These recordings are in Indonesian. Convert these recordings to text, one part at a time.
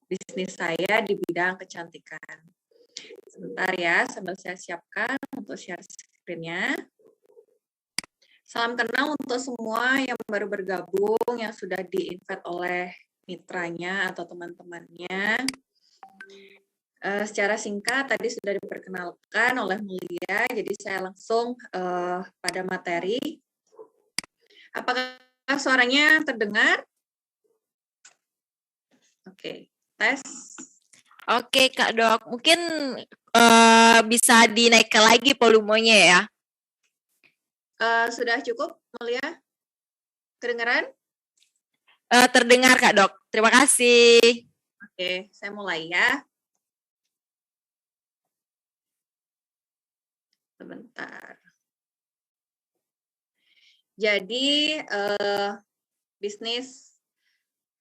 bisnis saya di bidang kecantikan. Sebentar ya, sambil saya siapkan untuk share screen-nya. Salam kenal untuk semua yang baru bergabung, yang sudah di-invite oleh mitranya atau teman-temannya. Secara singkat tadi sudah diperkenalkan oleh Mulia, jadi saya langsung pada materi. Apakah suaranya terdengar? Oke, tes. Oke Kak Dok, mungkin bisa dinaikkan lagi volumenya ya. Sudah cukup, Mulia? Kedengaran? Terdengar Kak Dok, terima kasih. Oke, saya mulai ya. Sebentar. Jadi, bisnis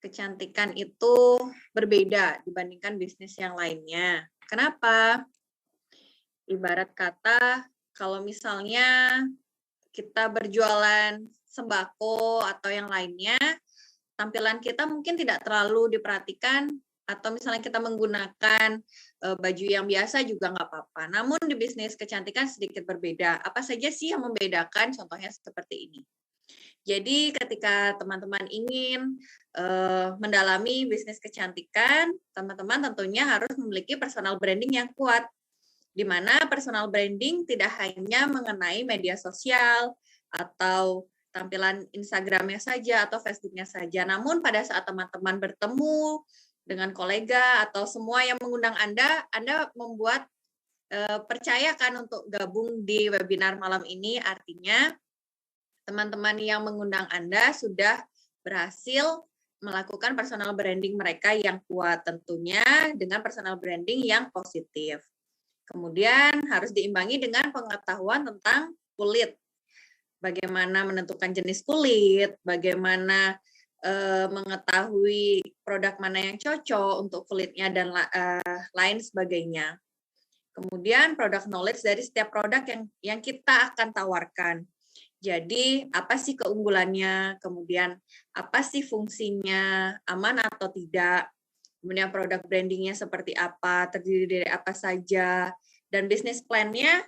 kecantikan itu berbeda dibandingkan bisnis yang lainnya. Kenapa? Ibarat kata, kalau misalnya kita berjualan sembako atau yang lainnya, tampilan kita mungkin tidak terlalu diperhatikan, atau misalnya kita menggunakan baju yang biasa juga nggak apa-apa. Namun di bisnis kecantikan sedikit berbeda. Apa saja sih yang membedakan? Contohnya seperti ini. Jadi ketika teman-teman ingin mendalami bisnis kecantikan, teman-teman tentunya harus memiliki personal branding yang kuat. Di mana personal branding tidak hanya mengenai media sosial atau tampilan Instagram-nya saja atau Facebook-nya saja. Namun pada saat teman-teman bertemu dengan kolega atau semua yang mengundang Anda membuat percayakan untuk gabung di webinar malam ini. Artinya teman-teman yang mengundang Anda sudah berhasil melakukan personal branding mereka yang kuat, tentunya dengan personal branding yang positif. Kemudian harus diimbangi dengan pengetahuan tentang kulit. Bagaimana menentukan jenis kulit, bagaimana mengetahui produk mana yang cocok untuk kulitnya dan lain sebagainya. Kemudian product knowledge dari setiap produk yang kita akan tawarkan. Jadi apa sih keunggulannya, kemudian apa sih fungsinya, aman atau tidak, kemudian produk brandingnya seperti apa, terdiri dari apa saja, dan bisnis plan-nya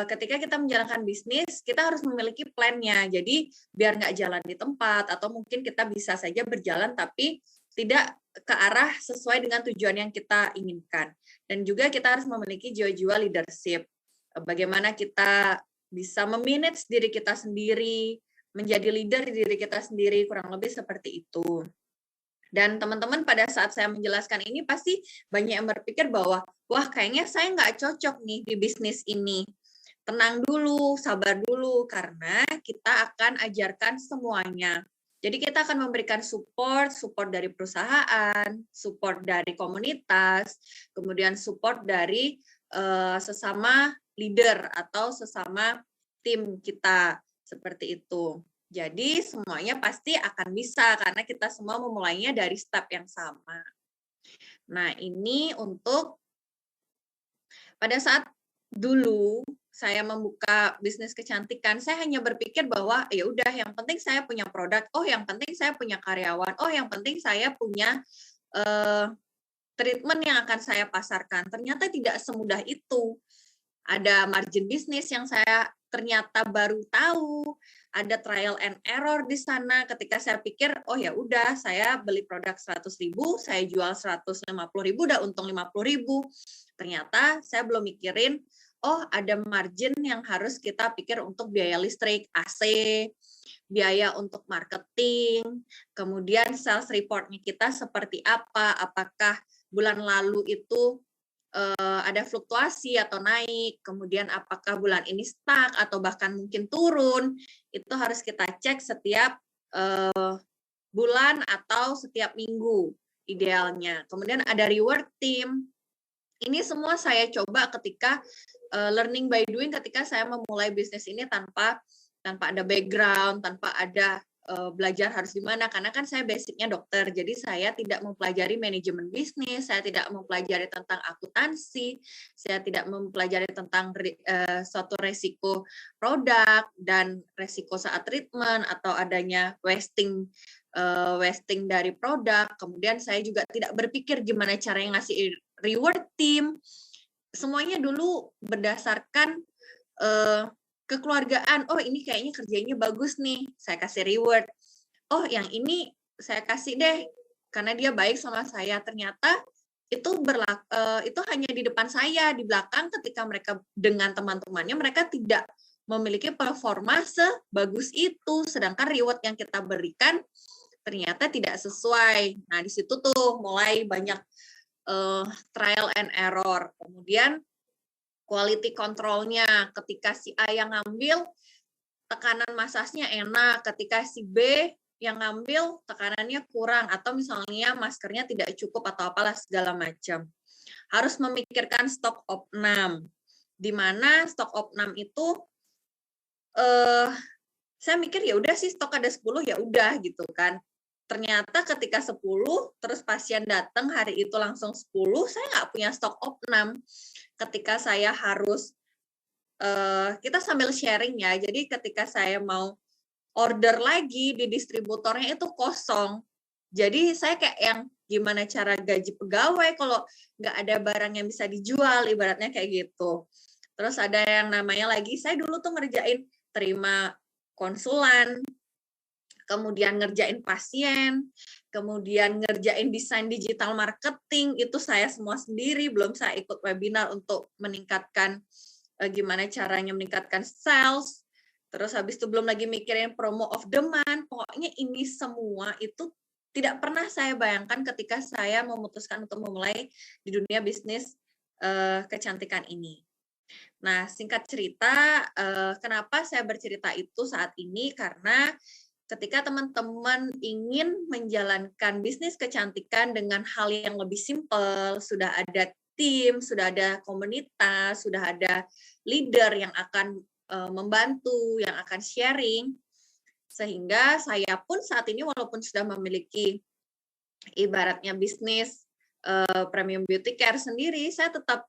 ketika kita menjalankan bisnis, kita harus memiliki plan-nya. Jadi biar nggak jalan di tempat, atau mungkin kita bisa saja berjalan tapi tidak ke arah sesuai dengan tujuan yang kita inginkan. Dan juga kita harus memiliki jiwa-jiwa leadership. Bagaimana kita bisa memanage diri kita sendiri, menjadi leader di diri kita sendiri, kurang lebih seperti itu. Dan teman-teman pada saat saya menjelaskan ini pasti banyak yang berpikir bahwa, wah kayaknya saya nggak cocok nih di bisnis ini. Tenang dulu, sabar dulu, karena kita akan ajarkan semuanya. Jadi kita akan memberikan support dari perusahaan, support dari komunitas, kemudian support dari sesama leader atau sesama tim kita, seperti itu. Jadi semuanya pasti akan bisa karena kita semua memulainya dari step yang sama. Nah, ini untuk pada saat dulu saya membuka bisnis kecantikan, saya hanya berpikir bahwa ya udah yang penting saya punya produk, oh yang penting saya punya karyawan, oh yang penting saya punya treatment yang akan saya pasarkan. Ternyata tidak semudah itu. Ada margin bisnis yang saya ternyata baru tahu, ada trial and error di sana ketika saya pikir, oh ya udah saya beli produk 100.000, saya jual 150.000, udah untung 50.000. Ternyata saya belum mikirin, oh ada margin yang harus kita pikir untuk biaya listrik, AC, biaya untuk marketing, kemudian sales reportnya kita seperti apa, apakah bulan lalu itu ada fluktuasi atau naik, kemudian apakah bulan ini stuck atau bahkan mungkin turun, itu harus kita cek setiap bulan atau setiap minggu idealnya. Kemudian ada reward team. Ini semua saya coba ketika learning by doing, ketika saya memulai bisnis ini tanpa ada background, tanpa ada belajar harus gimana, karena kan saya basicnya dokter, jadi saya tidak mempelajari manajemen bisnis, saya tidak mempelajari tentang akuntansi, saya tidak mempelajari tentang suatu resiko produk dan resiko saat treatment atau adanya wasting wasting dari produk. Kemudian saya juga tidak berpikir gimana caranya ngasih reward tim. Semuanya dulu berdasarkan kekeluargaan. Oh, ini kayaknya kerjanya bagus nih, saya kasih reward. Oh, yang ini saya kasih deh karena dia baik sama saya. Ternyata itu itu hanya di depan saya, di belakang ketika mereka dengan teman-temannya mereka tidak memiliki performa sebagus itu, sedangkan reward yang kita berikan ternyata tidak sesuai. Nah, di situ tuh mulai banyak trial and error. Kemudian quality control-nya, ketika si A yang ngambil tekanan masasnya enak, ketika si B yang ngambil tekanannya kurang, atau misalnya maskernya tidak cukup atau apalah segala macam. Harus memikirkan stok opnam, di mana stok opnam itu saya mikir ya udah sih stok ada 10 ya udah gitu kan. Ternyata ketika 10 terus pasien datang hari itu langsung 10, saya nggak punya stok opnam. Ketika saya harus kita sambil sharing ya. Jadi ketika saya mau order lagi di distributornya itu kosong. Jadi saya kayak yang gimana cara gaji pegawai kalau nggak ada barang yang bisa dijual, ibaratnya kayak gitu. Terus ada yang namanya lagi, saya dulu tuh ngerjain terima konsulan, kemudian ngerjain pasien, kemudian ngerjain desain digital marketing, itu saya semua sendiri, belum saya ikut webinar untuk meningkatkan gimana caranya meningkatkan sales, terus habis itu belum lagi mikirin promo of demand. Pokoknya ini semua itu tidak pernah saya bayangkan ketika saya memutuskan untuk memulai di dunia bisnis kecantikan ini. Nah, singkat cerita, kenapa saya bercerita itu saat ini, karena ketika teman-teman ingin menjalankan bisnis kecantikan dengan hal yang lebih simpel, sudah ada tim, sudah ada komunitas, sudah ada leader yang akan membantu, yang akan sharing, sehingga saya pun saat ini walaupun sudah memiliki ibaratnya bisnis premium beauty care sendiri, saya tetap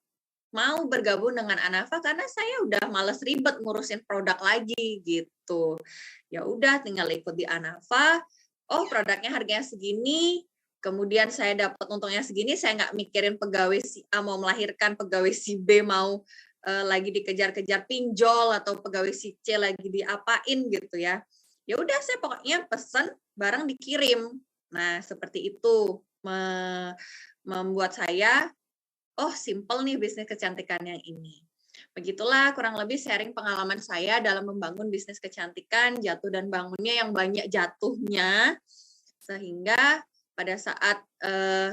mau bergabung dengan Anafa karena saya udah males ribet ngurusin produk lagi gitu. Ya udah tinggal ikut di Anafa, oh produknya harganya segini, kemudian saya dapat untungnya segini, saya nggak mikirin pegawai si A mau melahirkan, pegawai si B mau lagi dikejar-kejar pinjol, atau pegawai si C lagi diapain gitu ya. Ya udah saya pokoknya pesen, barang dikirim. Nah, seperti itu membuat saya simple nih bisnis kecantikan yang ini. Begitulah kurang lebih sharing pengalaman saya dalam membangun bisnis kecantikan, jatuh dan bangunnya yang banyak jatuhnya, sehingga pada saat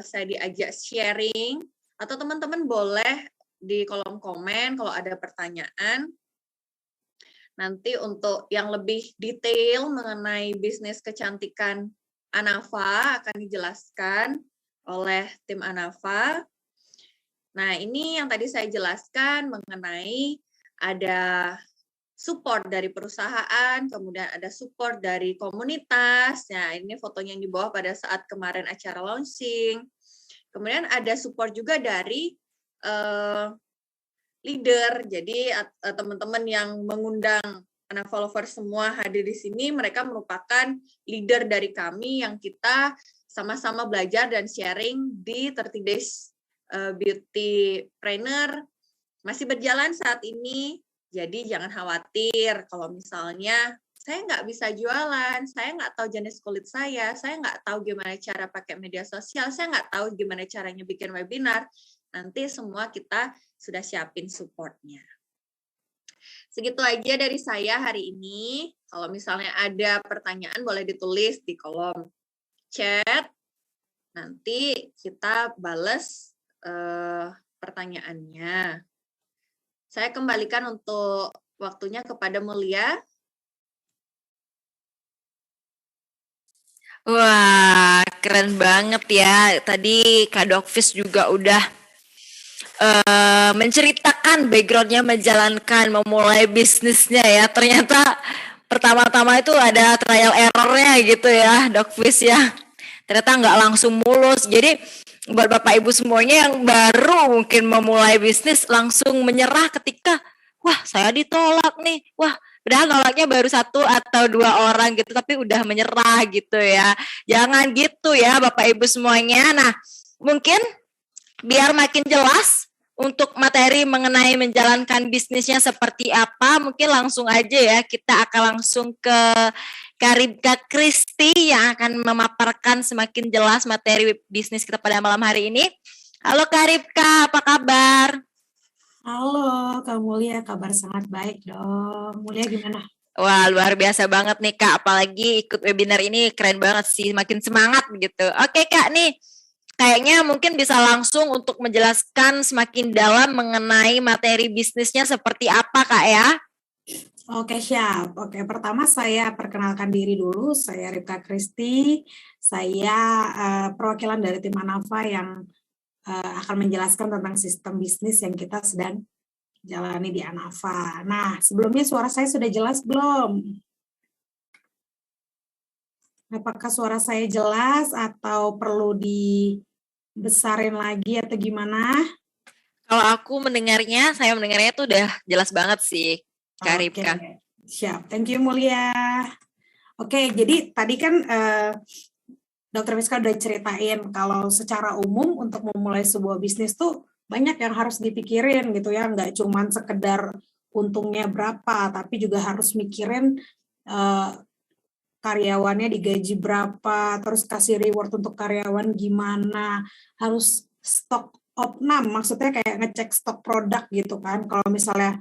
saya diajak sharing, atau teman-teman boleh di kolom komen kalau ada pertanyaan. Nanti untuk yang lebih detail mengenai bisnis kecantikan Anafa akan dijelaskan oleh tim Anafa. Nah, ini yang tadi saya jelaskan mengenai ada support dari perusahaan, kemudian ada support dari komunitas. Nah, ini fotonya yang di bawah pada saat kemarin acara launching. Kemudian ada support juga dari leader. Jadi teman-teman yang mengundang anak follower semua hadir di sini, mereka merupakan leader dari kami yang kita sama-sama belajar dan sharing di 30 Days Beauty Trainer. Masih berjalan saat ini, jadi jangan khawatir kalau misalnya saya nggak bisa jualan, saya nggak tahu jenis kulit saya nggak tahu gimana cara pakai media sosial, saya nggak tahu gimana caranya bikin webinar, nanti semua kita sudah siapin supportnya. Segitu aja dari saya hari ini. Kalau misalnya ada pertanyaan boleh ditulis di kolom chat, nanti kita bales pertanyaannya. Saya kembalikan untuk waktunya kepada Mulia. Wah, keren banget ya. Tadi Kak Dokvis juga udah menceritakan background-nya menjalankan, memulai bisnisnya ya. Ternyata pertama-tama itu ada trial error-nya gitu ya, Dokvis ya. Ternyata nggak langsung mulus. Jadi buat Bapak Ibu semuanya yang baru mungkin memulai bisnis langsung menyerah ketika wah saya ditolak nih, wah Padahal nolaknya baru 1 atau 2 orang gitu, tapi udah menyerah gitu ya. Jangan gitu ya Bapak Ibu semuanya. Nah, mungkin biar makin jelas untuk materi mengenai menjalankan bisnisnya seperti apa, mungkin langsung aja ya kita akan langsung ke Karibka Kristi yang akan memaparkan semakin jelas materi bisnis kita pada malam hari ini. Halo Karibka, apa kabar? Halo Kak Mulia, kabar sangat baik dong. Mulia gimana? Wah, luar biasa banget nih Kak, apalagi ikut webinar ini keren banget sih, makin semangat gitu. Oke Kak, nih kayaknya mungkin bisa langsung untuk menjelaskan semakin dalam mengenai materi bisnisnya seperti apa Kak ya? Oke, siap. Oke, pertama saya perkenalkan diri dulu. Saya Ripka Kristi. Saya perwakilan dari tim Anafa yang akan menjelaskan tentang sistem bisnis yang kita sedang jalani di Anafa. Nah, sebelumnya suara saya sudah jelas belum? Apakah suara saya jelas atau perlu dibesarin lagi atau gimana? Kalau aku mendengarnya, saya mendengarnya tuh udah jelas banget sih, Kak Ripka. Siap, thank you Mulia. Oke, jadi tadi kan Dr. Miska udah ceritain kalau secara umum untuk memulai sebuah bisnis tuh banyak yang harus dipikirin gitu ya, nggak cuman sekedar untungnya berapa, tapi juga harus mikirin karyawannya digaji berapa, terus kasih reward untuk karyawan gimana, harus stok opnam, maksudnya kayak ngecek stok produk gitu kan, kalau misalnya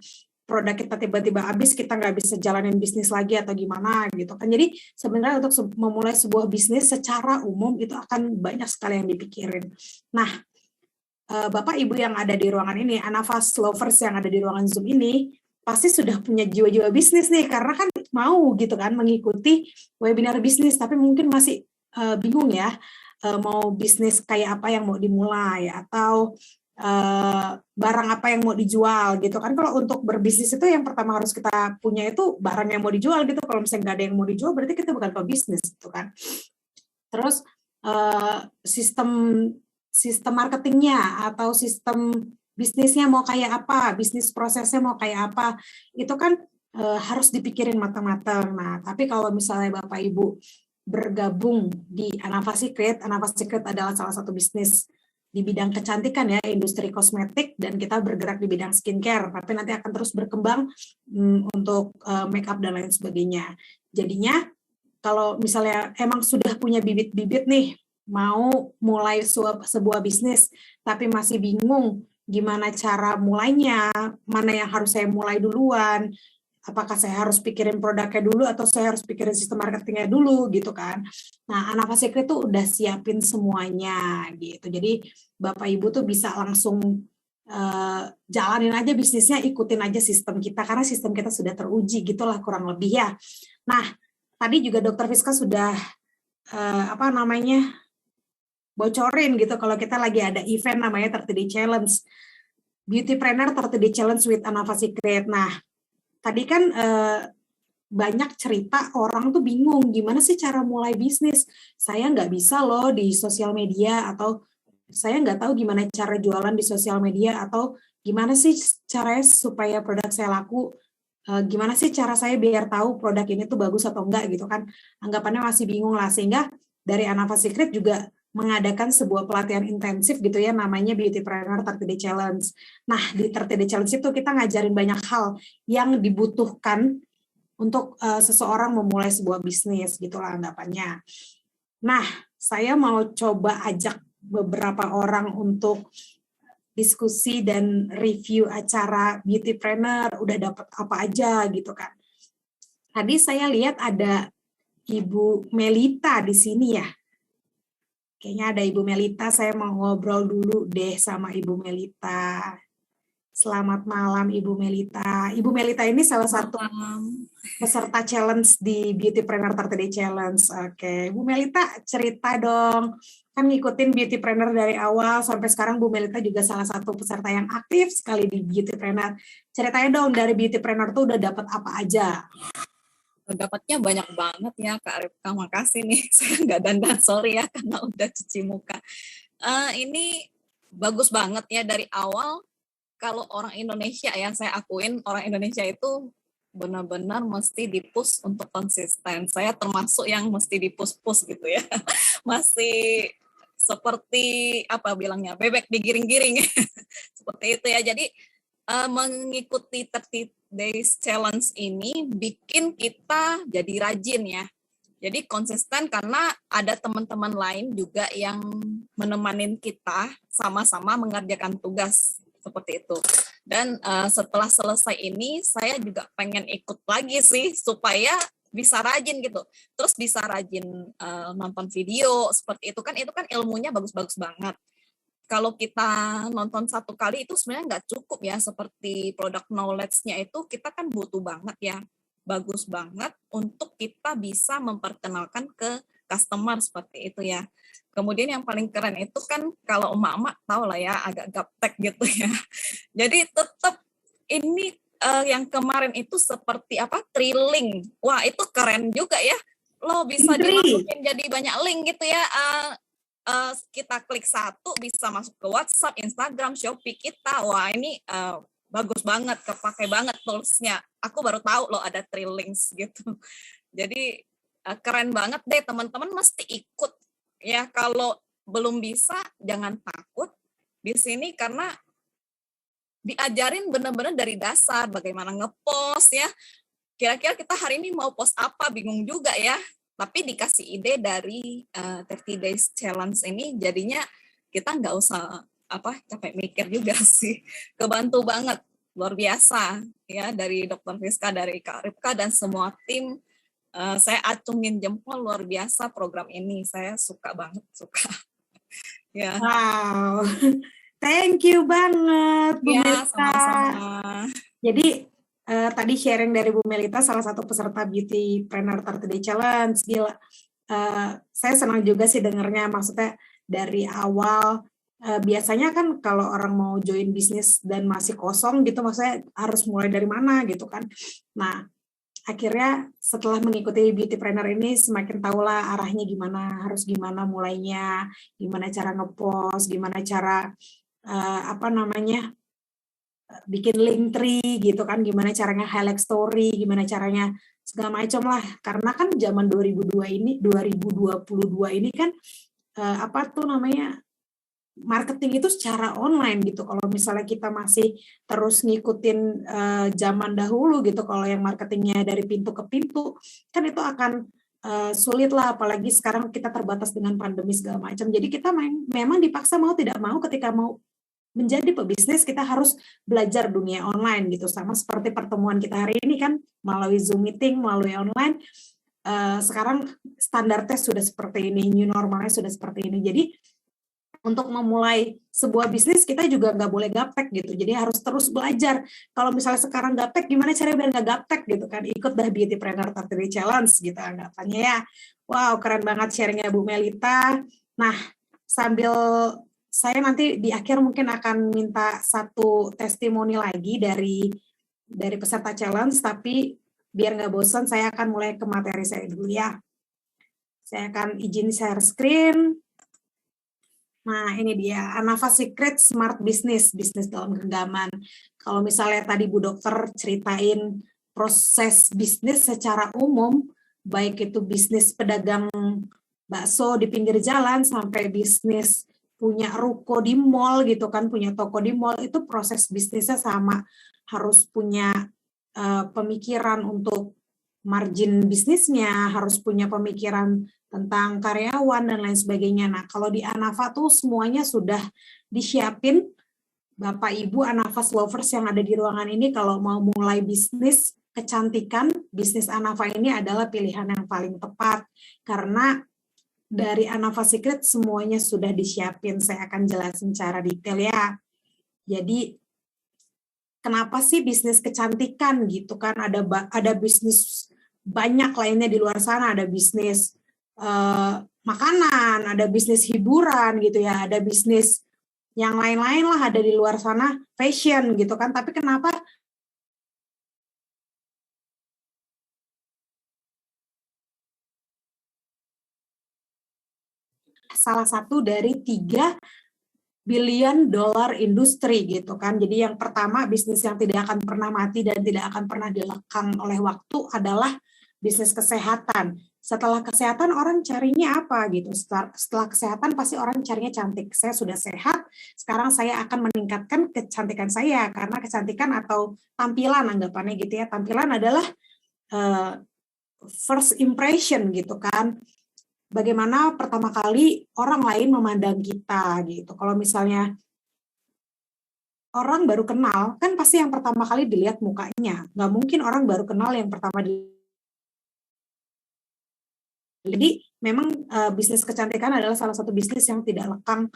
produk kita tiba-tiba habis, kita nggak bisa jalanin bisnis lagi atau gimana gitu kan. Jadi sebenarnya untuk memulai sebuah bisnis secara umum itu akan banyak sekali yang dipikirin. Nah, Bapak Ibu yang ada di ruangan ini, Anafas Lovers yang ada di ruangan Zoom ini, pasti sudah punya jiwa-jiwa bisnis nih, karena kan mau gitu kan mengikuti webinar bisnis, tapi mungkin masih bingung ya, mau bisnis kayak apa yang mau dimulai, atau barang apa yang mau dijual gitu kan. Kalau untuk berbisnis itu yang pertama harus kita punya itu barang yang mau dijual gitu. Kalau misalnya nggak ada yang mau dijual berarti kita bukan pebisnis gitu kan. Terus sistem marketingnya atau sistem bisnisnya mau kayak apa, bisnis prosesnya mau kayak apa, itu kan harus dipikirin matang-matang. Nah, tapi kalau misalnya Bapak Ibu bergabung di Anafa Secret adalah salah satu bisnis di bidang kecantikan ya, industri kosmetik, dan kita bergerak di bidang skincare, tapi nanti akan terus berkembang untuk make up dan lain sebagainya. Jadinya kalau misalnya emang sudah punya bibit-bibit nih, mau mulai sebuah bisnis, tapi masih bingung gimana cara mulainya, mana yang harus saya mulai duluan, apakah saya harus pikirin produknya dulu atau saya harus pikirin sistem marketingnya dulu gitu kan. Nah, Anafa Secret tuh udah siapin semuanya gitu. Jadi Bapak Ibu tuh bisa langsung jalanin aja bisnisnya, ikutin aja sistem kita karena sistem kita sudah teruji gitulah kurang lebih ya. Nah, tadi juga Dr. Fiska sudah bocorin gitu kalau kita lagi ada event namanya 30 Day Challenge. Beautypreneur 30 Day Challenge with Anafa Secret. Nah, tadi kan banyak cerita orang tuh bingung gimana sih cara mulai bisnis. Saya nggak bisa loh di sosial media, atau saya nggak tahu gimana cara jualan di sosial media, atau gimana sih caranya supaya produk saya laku, gimana sih cara saya biar tahu produk ini tuh bagus atau enggak gitu kan. Anggapannya masih bingung lah, sehingga dari Anafa Secret juga mengadakan sebuah pelatihan intensif gitu ya, namanya Beautypreneur 30 Day Challenge. Nah, di 30 Day Challenge itu kita ngajarin banyak hal yang dibutuhkan untuk seseorang memulai sebuah bisnis gitulah anggapannya. Nah, saya mau coba ajak beberapa orang untuk diskusi dan review acara Beautypreneur, udah dapat apa aja gitu kan. Tadi saya lihat ada Ibu Melita di sini ya. Kayaknya ada Ibu Melita, saya mau ngobrol dulu deh sama Ibu Melita. Selamat malam Ibu Melita. Ibu Melita ini salah satu peserta challenge di Beautypreneur 30 Day Challenge. Oke, Ibu Melita cerita dong. Kan ngikutin Beautypreneur dari awal sampai sekarang Bu Melita juga salah satu peserta yang aktif sekali di Beautypreneur. Ceritanya dong, dari Beautypreneur tuh udah dapat apa aja? Dapatnya banyak banget ya Kak Ripka, makasih nih. Saya nggak dandan, sorry ya karena udah cuci muka. Ini bagus banget ya dari awal. Kalau orang Indonesia ya, saya akuin orang Indonesia itu benar-benar mesti di-push untuk konsisten. Saya termasuk yang mesti di-push-push gitu ya. Masih seperti apa bilangnya, bebek digiring-giring. Seperti itu ya. Jadi mengikuti 30 days challenge ini bikin kita jadi rajin ya. Jadi konsisten karena ada teman-teman lain juga yang menemanin kita sama-sama mengerjakan tugas seperti itu. Dan setelah selesai ini saya juga pengen ikut lagi sih supaya bisa rajin gitu. Terus bisa rajin nonton video seperti itu kan ilmunya bagus-bagus banget. Kalau kita nonton satu kali itu sebenarnya nggak cukup ya, seperti product knowledge-nya itu kita kan butuh banget ya, bagus banget untuk kita bisa memperkenalkan ke customer seperti itu ya. Kemudian yang paling keren itu kan kalau emak-emak tahu lah ya, agak gaptek gitu ya. Jadi tetap ini yang kemarin itu seperti apa, thrilling. Wah itu keren juga ya, lo bisa dimasukin jadi banyak link gitu ya. Kita klik satu bisa masuk ke WhatsApp, Instagram, Shopee kita. Wah ini bagus banget, kepake banget toolsnya. Aku baru tahu loh ada Links gitu. Jadi keren banget deh, teman-teman mesti ikut ya. Kalau belum bisa jangan takut di sini karena diajarin benar-benar dari dasar bagaimana ngepost ya. Kira-kira kita hari ini mau post apa, bingung juga ya. Tapi dikasih ide dari 30 days challenge ini, jadinya kita nggak usah capek mikir juga sih. Kebantu banget, luar biasa ya dari Dr. Friska, dari Kak Ripka dan semua tim. Saya acungin jempol, luar biasa program ini. Saya suka banget, suka. Ya. Wow, thank you banget Bu Ya, Melita. sama-sama. Jadi tadi sharing dari Bu Melita, salah satu peserta Beauty Planner 30 Day Challenge. Gila, saya senang juga sih dengernya. Maksudnya dari awal, biasanya kan kalau orang mau join bisnis dan masih kosong gitu, maksudnya harus mulai dari mana gitu kan. Nah, akhirnya setelah mengikuti Beauty Planner ini semakin tahulah arahnya gimana, harus gimana mulainya, gimana cara ngepost, gimana cara bikin link tree gitu kan, gimana caranya highlight story, gimana caranya segala macam lah. Karena kan zaman 2022 ini kan marketing itu secara online gitu. Kalau misalnya kita masih terus ngikutin zaman dahulu gitu, kalau yang marketingnya dari pintu ke pintu, kan itu akan sulit lah, apalagi sekarang kita terbatas dengan pandemi segala macam. Jadi kita memang dipaksa mau tidak mau, ketika mau menjadi pebisnis kita harus belajar dunia online gitu. Sama seperti pertemuan kita hari ini kan melalui Zoom meeting, melalui online. Sekarang standar tes sudah seperti ini, new normalnya sudah seperti ini. Jadi untuk memulai sebuah bisnis kita juga nggak boleh gaptek gitu. Jadi harus terus belajar. Kalau misalnya sekarang gaptek, gimana caranya biar nggak gaptek gitu kan? Ikut dah Beauty Planner 30 Day Challenge gitu anggapannya ya. Wow, keren banget sharingnya Bu Melita. Nah, sambil saya nanti di akhir mungkin akan minta satu testimoni lagi dari peserta challenge, tapi biar nggak bosan saya akan mulai ke materi saya dulu ya. Saya akan izin share screen. Nah ini dia, Anava Secret Smart Business, bisnis dalam genggaman. Kalau misalnya tadi Bu Dokter ceritain proses bisnis secara umum, baik itu bisnis pedagang bakso di pinggir jalan sampai bisnis punya ruko di mall gitu kan, punya toko di mall, itu proses bisnisnya sama. Harus punya pemikiran untuk margin bisnisnya, harus punya pemikiran tentang karyawan dan lain sebagainya. Nah, kalau di Anava tuh semuanya sudah disiapin. Bapak Ibu Anavas lovers yang ada di ruangan ini, kalau mau mulai bisnis kecantikan, bisnis Anava ini adalah pilihan yang paling tepat. Karena dari Anava Secret semuanya sudah disiapin. Saya akan jelasin secara detail ya. Jadi kenapa sih bisnis kecantikan gitu kan? Ada bisnis banyak lainnya di luar sana. Ada bisnis makanan, ada bisnis hiburan gitu ya, ada bisnis yang lain-lain lah ada di luar sana, fashion gitu kan. Tapi kenapa salah satu dari 3 billion dollar industry gitu kan. Jadi yang pertama bisnis yang tidak akan pernah mati dan tidak akan pernah dilekang oleh waktu adalah bisnis kesehatan. Setelah kesehatan orang carinya apa gitu. Setelah kesehatan pasti orang carinya cantik. Saya sudah sehat, sekarang saya akan meningkatkan kecantikan saya karena kecantikan atau tampilan anggapannya gitu ya. Tampilan adalah first impression gitu kan. Bagaimana pertama kali orang lain memandang kita gitu. Kalau misalnya orang baru kenal, kan pasti yang pertama kali dilihat mukanya. Nggak mungkin orang baru kenal yang pertama Jadi memang bisnis kecantikan adalah salah satu bisnis yang tidak lekang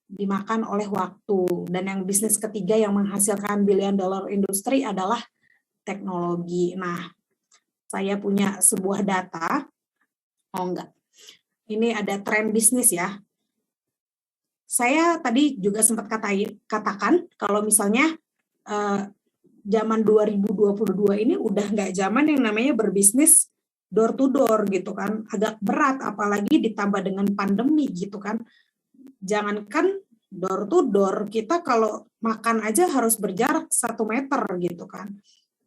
dimakan oleh waktu. Dan yang bisnis ketiga yang menghasilkan billion dollar industry adalah teknologi. Nah, saya punya sebuah data. Ini ada tren bisnis ya. Saya tadi juga sempat katakan kalau misalnya zaman 2022 ini udah nggak zaman yang namanya berbisnis door to door gitu kan, agak berat apalagi ditambah dengan pandemi gitu kan. Jangankan door to door, kita kalau makan aja harus berjarak 1 meter gitu kan.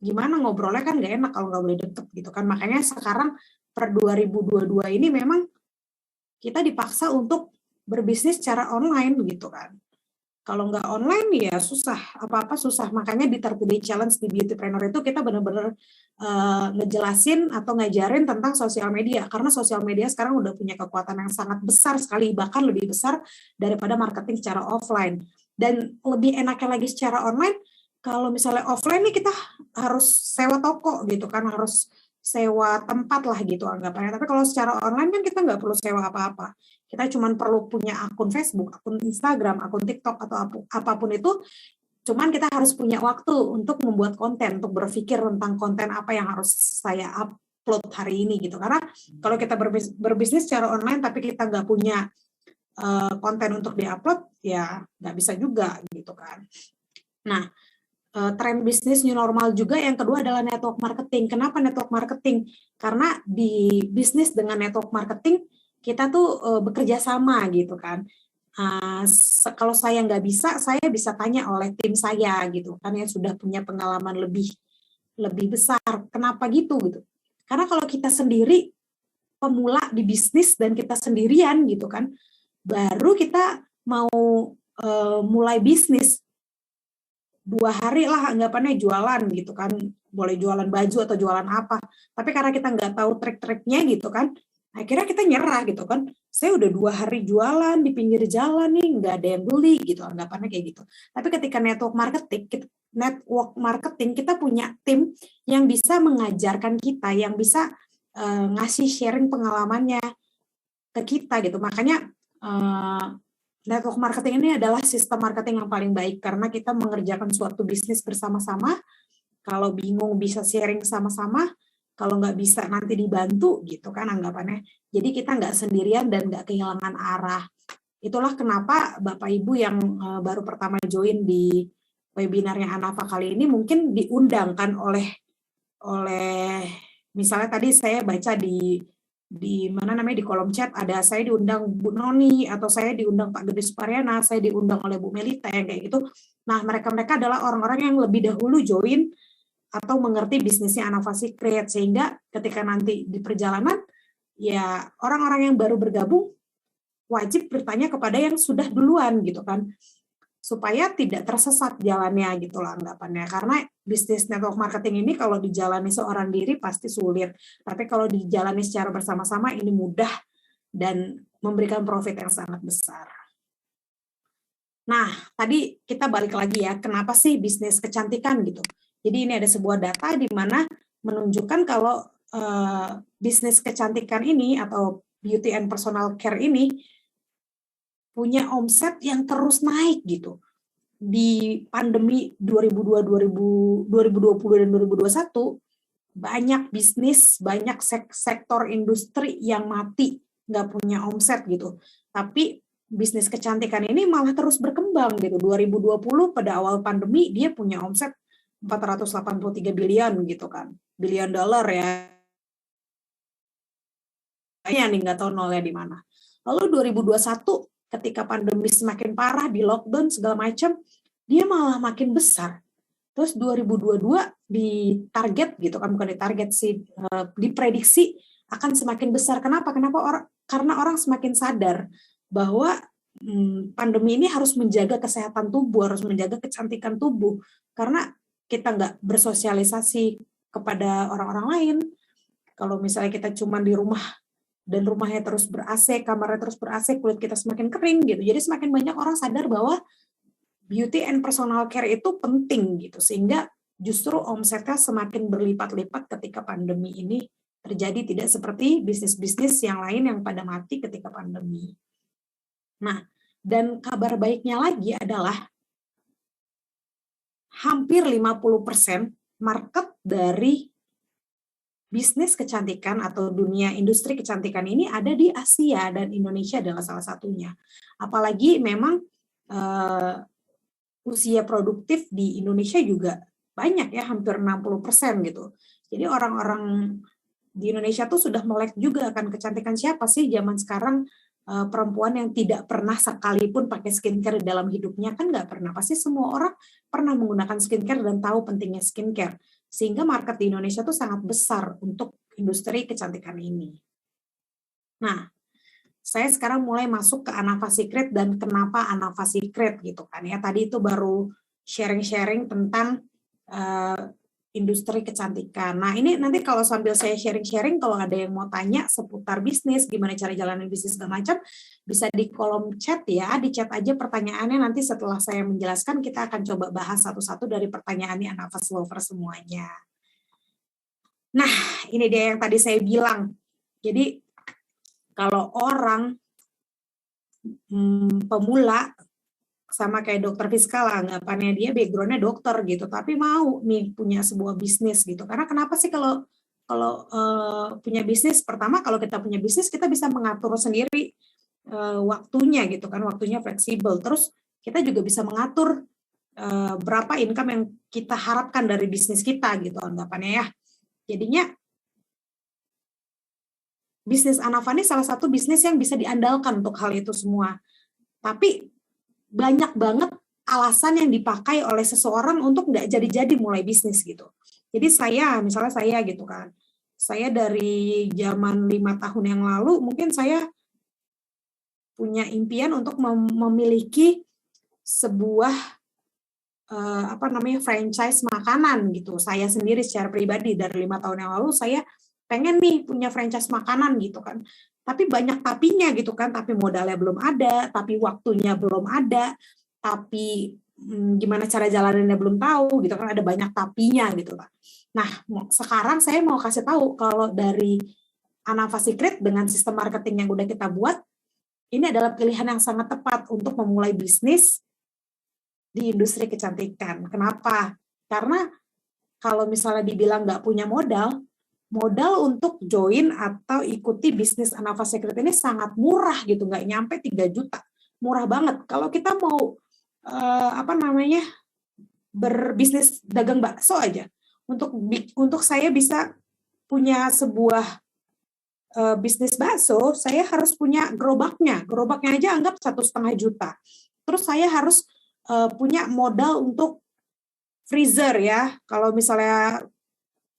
Gimana ngobrolnya kan nggak enak kalau nggak boleh deket gitu kan. Makanya sekarang per 2022 ini memang kita dipaksa untuk berbisnis secara online gitu kan. Kalau nggak online ya susah, apa-apa susah. Makanya di 30 Day Challenge di Beautypreneur itu kita benar-benar ngejelasin atau ngajarin tentang sosial media. Karena sosial media sekarang udah punya kekuatan yang sangat besar sekali, bahkan lebih besar daripada marketing secara offline. Dan lebih enaknya lagi secara online, kalau misalnya offline nih kita harus sewa toko gitu kan, harus sewa tempat lah gitu anggapannya. Tapi kalau secara online kan kita nggak perlu sewa apa-apa. Kita cuma perlu punya akun Facebook, akun Instagram, akun TikTok, atau apapun itu. Cuman kita harus punya waktu untuk membuat konten, untuk berpikir tentang konten apa yang harus saya upload hari ini gitu. Karena kalau kita berbisnis secara online tapi kita nggak punya konten untuk diupload, ya nggak bisa juga gitu kan. Nah, tren bisnis new normal juga yang kedua adalah network marketing. Kenapa network marketing? Karena di bisnis dengan network marketing kita tuh bekerja sama gitu kan. Kalau saya nggak bisa, saya bisa tanya oleh tim saya gitu kan, yang sudah punya pengalaman lebih besar. Kenapa gitu? Karena kalau kita sendiri pemula di bisnis dan kita sendirian gitu kan, baru kita mau mulai bisnis 2 hari lah anggapannya jualan gitu kan, boleh jualan baju atau jualan apa. Tapi karena kita nggak tahu trik-triknya gitu kan, akhirnya kita nyerah gitu kan. Saya udah 2 hari jualan di pinggir jalan nih, nggak ada yang beli gitu, anggapannya kayak gitu. Tapi ketika network marketing kita punya tim yang bisa mengajarkan kita, yang bisa ngasih sharing pengalamannya ke kita gitu. Makanya network marketing ini adalah sistem marketing yang paling baik karena kita mengerjakan suatu bisnis bersama-sama. Kalau bingung bisa sharing sama-sama, kalau nggak bisa nanti dibantu gitu kan anggapannya. Jadi kita nggak sendirian dan nggak kehilangan arah. Itulah kenapa Bapak Ibu yang baru pertama join di webinarnya Hanafa kali ini mungkin diundang kan oleh misalnya tadi saya baca di mana namanya di kolom chat ada saya diundang Bu Noni atau saya diundang Pak Gede Supariana, saya diundang oleh Bu Melita yang kayak gitu. Nah, mereka adalah orang-orang yang lebih dahulu join atau mengerti bisnisnya Hanafa Secret, sehingga ketika nanti di perjalanan ya orang-orang yang baru bergabung wajib bertanya kepada yang sudah duluan gitu kan, supaya tidak tersesat jalannya gitu lah anggapannya. Karena bisnis network marketing ini kalau dijalani seorang diri pasti sulit, tapi kalau dijalani secara bersama-sama ini mudah dan memberikan profit yang sangat besar. Nah, tadi kita balik lagi ya, kenapa sih bisnis kecantikan gitu. Jadi ini ada sebuah data di mana menunjukkan kalau bisnis kecantikan ini atau beauty and personal care ini punya omset yang terus naik gitu. Di pandemi 2020 dan 2021, banyak bisnis, banyak sektor industri yang mati, nggak punya omset gitu. Tapi bisnis kecantikan ini malah terus berkembang gitu. 2020 pada awal pandemi dia punya omset 483 billion gitu kan. Billion dollar ya. Nih nggak tahu nolnya di mana. Lalu 2021 ketika pandemi semakin parah, di lockdown segala macam, dia malah makin besar. Terus 2022 ditarget gitu kan, bukan ditarget sih, diprediksi akan semakin besar. Kenapa? Karena orang semakin sadar bahwa pandemi ini harus menjaga kesehatan tubuh, harus menjaga kecantikan tubuh. Karena kita nggak bersosialisasi kepada orang-orang lain. Kalau misalnya kita cuma di rumah dan rumahnya terus ber-AC, kamarnya terus ber-AC, kulit kita semakin kering gitu. Jadi semakin banyak orang sadar bahwa beauty and personal care itu penting gitu, sehingga justru omsetnya semakin berlipat-lipat ketika pandemi ini terjadi, tidak seperti bisnis-bisnis yang lain yang pada mati ketika pandemi. Nah, dan kabar baiknya lagi adalah hampir 50% market dari bisnis kecantikan atau dunia industri kecantikan ini ada di Asia, dan Indonesia adalah salah satunya. Apalagi memang usia produktif di Indonesia juga banyak ya, hampir 60% gitu. Jadi orang-orang di Indonesia tuh sudah melek juga akan kecantikan. Siapa sih zaman sekarang perempuan yang tidak pernah sekalipun pakai skincare dalam hidupnya? Kan nggak pernah. Pasti semua orang pernah menggunakan skincare dan tahu pentingnya skincare. Sehingga market di Indonesia tuh sangat besar untuk industri kecantikan ini. Nah, saya sekarang mulai masuk ke Anava Secret dan kenapa Anava Secret gitu kan ya. Tadi itu baru sharing-sharing tentang industri kecantikan. Nah, ini nanti kalau sambil saya sharing-sharing, kalau ada yang mau tanya seputar bisnis, gimana cara jalanin bisnis segala macam, bisa di kolom chat ya, di chat aja pertanyaannya, nanti setelah saya menjelaskan kita akan coba bahas satu-satu dari pertanyaannya Anava Lover semuanya. Nah, ini dia yang tadi saya bilang. Jadi kalau orang pemula sama kayak dokter Fiska lah, anggapannya dia background-nya dokter gitu, tapi mau nih punya sebuah bisnis gitu. Karena kenapa sih kalau punya bisnis, pertama kalau kita punya bisnis kita bisa mengatur sendiri waktunya gitu kan, waktunya fleksibel. Terus kita juga bisa mengatur berapa income yang kita harapkan dari bisnis kita gitu anggapannya ya. Jadinya bisnis Anava ini salah satu bisnis yang bisa diandalkan untuk hal itu semua. Tapi banyak banget alasan yang dipakai oleh seseorang untuk nggak jadi-jadi mulai bisnis gitu. Jadi misalnya saya gitu kan, saya dari zaman 5 tahun yang lalu, mungkin saya punya impian untuk memiliki sebuah franchise makanan gitu. Saya sendiri secara pribadi dari 5 tahun yang lalu saya pengen nih punya franchise makanan gitu kan. Tapi banyak tapinya gitu kan, tapi modalnya belum ada, tapi waktunya belum ada, tapi gimana cara jalaninnya belum tahu gitu kan, ada banyak tapinya gitu kan. Nah, sekarang saya mau kasih tahu kalau dari Anava Secret dengan sistem marketing yang udah kita buat, ini adalah pilihan yang sangat tepat untuk memulai bisnis di industri kecantikan. Kenapa? Karena kalau misalnya dibilang nggak punya modal untuk join atau ikuti bisnis Anava Secret ini sangat murah gitu, nggak nyampe 3 juta. Murah banget. Kalau kita mau berbisnis dagang bakso aja, untuk saya bisa punya sebuah bisnis bakso, saya harus punya gerobaknya aja anggap 1,5 juta. Terus saya harus punya modal untuk freezer ya. Kalau misalnya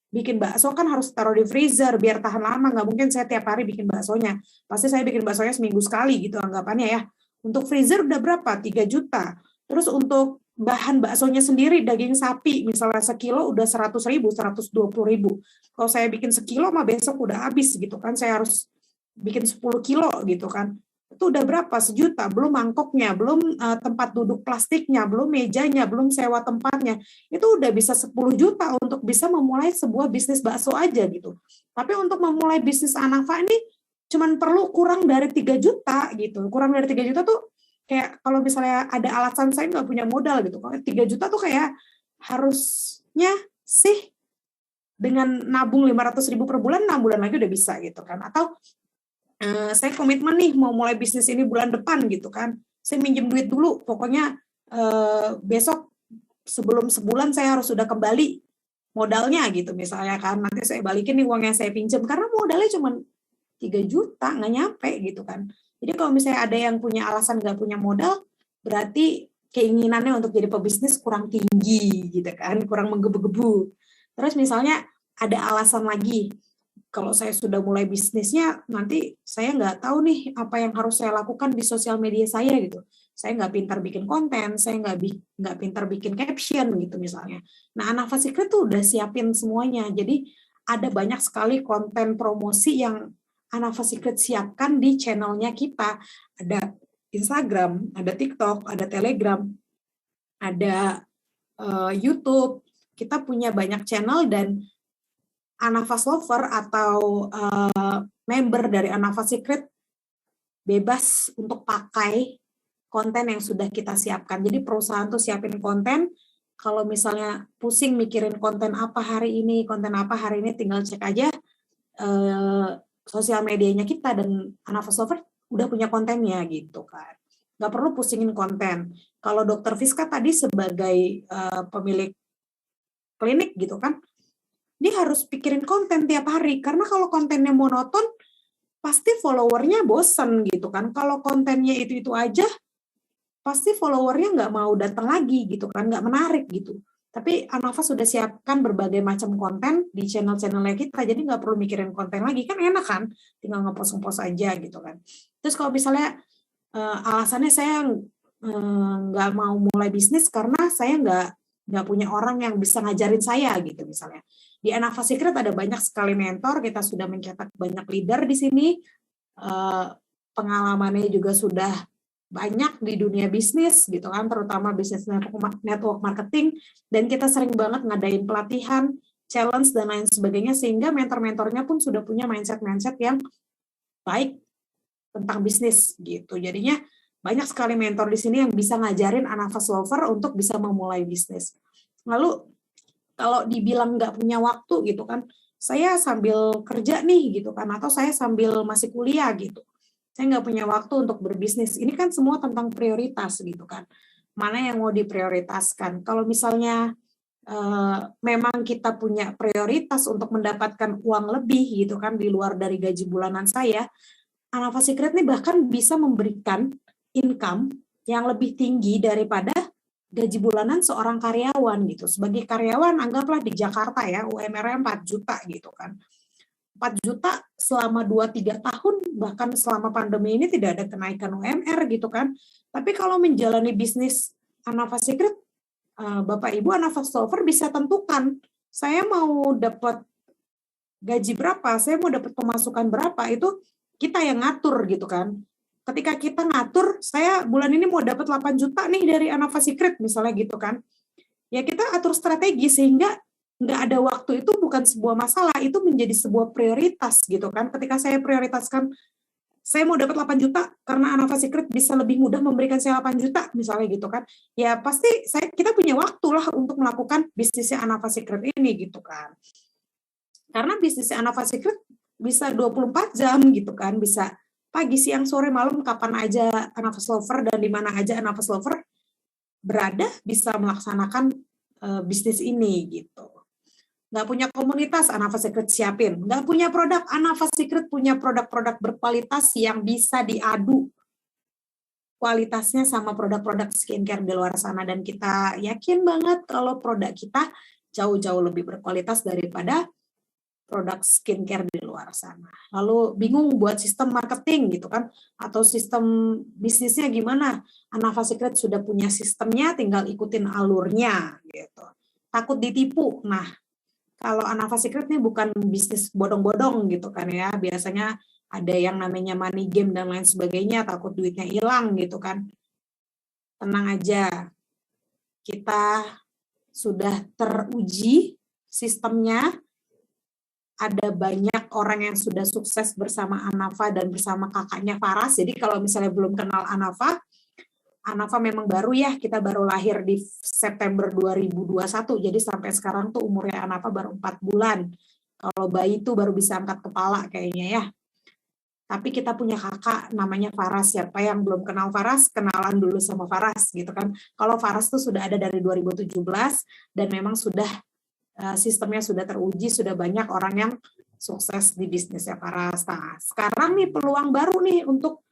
bikin bakso kan harus taruh di freezer biar tahan lama, nggak mungkin saya tiap hari bikin baksonya. Pasti saya bikin baksonya seminggu sekali gitu anggapannya ya. Untuk freezer udah berapa? 3 juta. Terus untuk bahan baksonya sendiri, daging sapi misalnya sekilo udah 100.000, 120.000. Kalau saya bikin sekilo mah besok udah habis gitu kan. Saya harus bikin 10 kilo gitu kan. Itu udah berapa? 1 juta, belum mangkoknya, belum tempat duduk plastiknya, belum mejanya, belum sewa tempatnya. Itu udah bisa 10 juta untuk bisa memulai sebuah bisnis bakso aja gitu. Tapi untuk memulai bisnis Anava ini cuman perlu kurang dari 3 juta gitu. Kurang dari 3 juta tuh kayak kalau misalnya ada alasan saya nggak punya modal gitu. Kalau 3 juta tuh kayak harusnya sih dengan nabung 500.000 per bulan, 6 bulan lagi udah bisa gitu kan. Atau saya komitmen nih mau mulai bisnis ini bulan depan gitu kan. Saya minjem duit dulu, pokoknya besok sebelum sebulan saya harus sudah kembali modalnya gitu misalnya kan. Nanti saya balikin nih uang yang saya pinjam karena modalnya cuma 3 juta nggak nyampe gitu kan. Jadi kalau misalnya ada yang punya alasan nggak punya modal, berarti keinginannya untuk jadi pebisnis kurang tinggi gitu kan, kurang menggebu-gebu. Terus misalnya ada alasan lagi, kalau saya sudah mulai bisnisnya, nanti saya nggak tahu nih apa yang harus saya lakukan di sosial media saya gitu. Saya nggak pintar bikin konten, saya nggak pintar bikin caption gitu misalnya. Nah, Anava Secret tuh udah siapin semuanya. Jadi ada banyak sekali konten promosi yang Anava Secret siapkan di channelnya kita. Ada Instagram, ada TikTok, ada Telegram, ada YouTube. Kita punya banyak channel dan Anava Lover atau member dari Anava Secret bebas untuk pakai konten yang sudah kita siapkan. Jadi perusahaan tuh siapin konten, kalau misalnya pusing mikirin konten apa hari ini, tinggal cek aja sosial medianya kita dan Anava Lover udah punya kontennya gitu kan. Nggak perlu pusingin konten. Kalau Dr. Fiska tadi sebagai pemilik klinik gitu kan, dia harus pikirin konten tiap hari. Karena kalau kontennya monoton, pasti followernya bosen gitu kan. Kalau kontennya itu-itu aja, pasti followernya nggak mau datang lagi gitu kan, nggak menarik gitu. Tapi Anava sudah siapkan berbagai macam konten di channel-channelnya kita, jadi nggak perlu mikirin konten lagi, kan enak kan, tinggal ngepost aja gitu kan. Terus kalau misalnya alasannya saya nggak mau mulai bisnis karena saya nggak punya orang yang bisa ngajarin saya gitu misalnya. Di Anava Secret ada banyak sekali mentor, kita sudah mencetak banyak leader di sini, pengalamannya juga sudah banyak di dunia bisnis gitu kan, terutama bisnis network marketing, dan kita sering banget ngadain pelatihan, challenge dan lain sebagainya, sehingga mentor-mentornya pun sudah punya mindset yang baik tentang bisnis gitu. Jadinya banyak sekali mentor di sini yang bisa ngajarin Anava Lover untuk bisa memulai bisnis. Lalu kalau dibilang nggak punya waktu gitu kan, saya sambil kerja nih gitu kan, atau saya sambil masih kuliah gitu, saya nggak punya waktu untuk berbisnis. Ini kan semua tentang prioritas gitu kan. Mana yang mau diprioritaskan. Kalau misalnya memang kita punya prioritas untuk mendapatkan uang lebih gitu kan, di luar dari gaji bulanan saya, Anava Secret ini bahkan bisa memberikan income yang lebih tinggi daripada gaji bulanan seorang karyawan gitu. Sebagai karyawan, anggaplah di Jakarta ya, UMR-nya 4 juta gitu kan. 4 juta selama 2-3 tahun, bahkan selama pandemi ini tidak ada kenaikan UMR gitu kan. Tapi kalau menjalani bisnis Anava Secret, Bapak Ibu Anava Lover bisa tentukan, saya mau dapat gaji berapa, saya mau dapat pemasukan berapa, itu kita yang ngatur gitu kan. Ketika kita ngatur, saya bulan ini mau dapat 8 juta nih dari Anava Secret misalnya gitu kan. Ya kita atur strategi sehingga nggak ada waktu itu bukan sebuah masalah, itu menjadi sebuah prioritas gitu kan. Ketika saya prioritaskan, saya mau dapat 8 juta karena Anava Secret bisa lebih mudah memberikan saya 8 juta misalnya gitu kan. Ya pasti kita punya waktu lah untuk melakukan bisnisnya Anava Secret ini gitu kan. Karena bisnisnya Anava Secret bisa 24 jam gitu kan, bisa pagi, siang, sore, malam, kapan aja Anava Lover dan di mana aja Anava Lover berada bisa melaksanakan bisnis ini gitu. Nggak punya komunitas, Anava Secret siapin. Nggak punya produk, Anava Secret punya produk-produk berkualitas yang bisa diadu kualitasnya sama produk-produk skincare di luar sana. Dan kita yakin banget kalau produk kita jauh-jauh lebih berkualitas daripada produk skincare di luar sana. Lalu bingung buat sistem marketing gitu kan, atau sistem bisnisnya gimana? Anava Secret sudah punya sistemnya, tinggal ikutin alurnya gitu. Takut ditipu. Nah, kalau Anava Secret ini bukan bisnis bodong-bodong gitu kan ya. Biasanya ada yang namanya money game dan lain sebagainya, takut duitnya hilang gitu kan. Tenang aja. Kita sudah teruji sistemnya. Ada banyak orang yang sudah sukses bersama Anava dan bersama kakaknya Faras. Jadi kalau misalnya belum kenal Anava memang baru ya, kita baru lahir di September 2021, jadi sampai sekarang tuh umurnya Anava baru 4 bulan. Kalau bayi tuh baru bisa angkat kepala kayaknya ya. Tapi kita punya kakak namanya Faras. Siapa yang belum kenal Faras, kenalan dulu sama Faras gitu kan. Kalau Faras tuh sudah ada dari 2017 dan memang sudah sistemnya sudah teruji, sudah banyak orang yang sukses di bisnisnya Paras. Nah, sekarang nih peluang baru nih untuk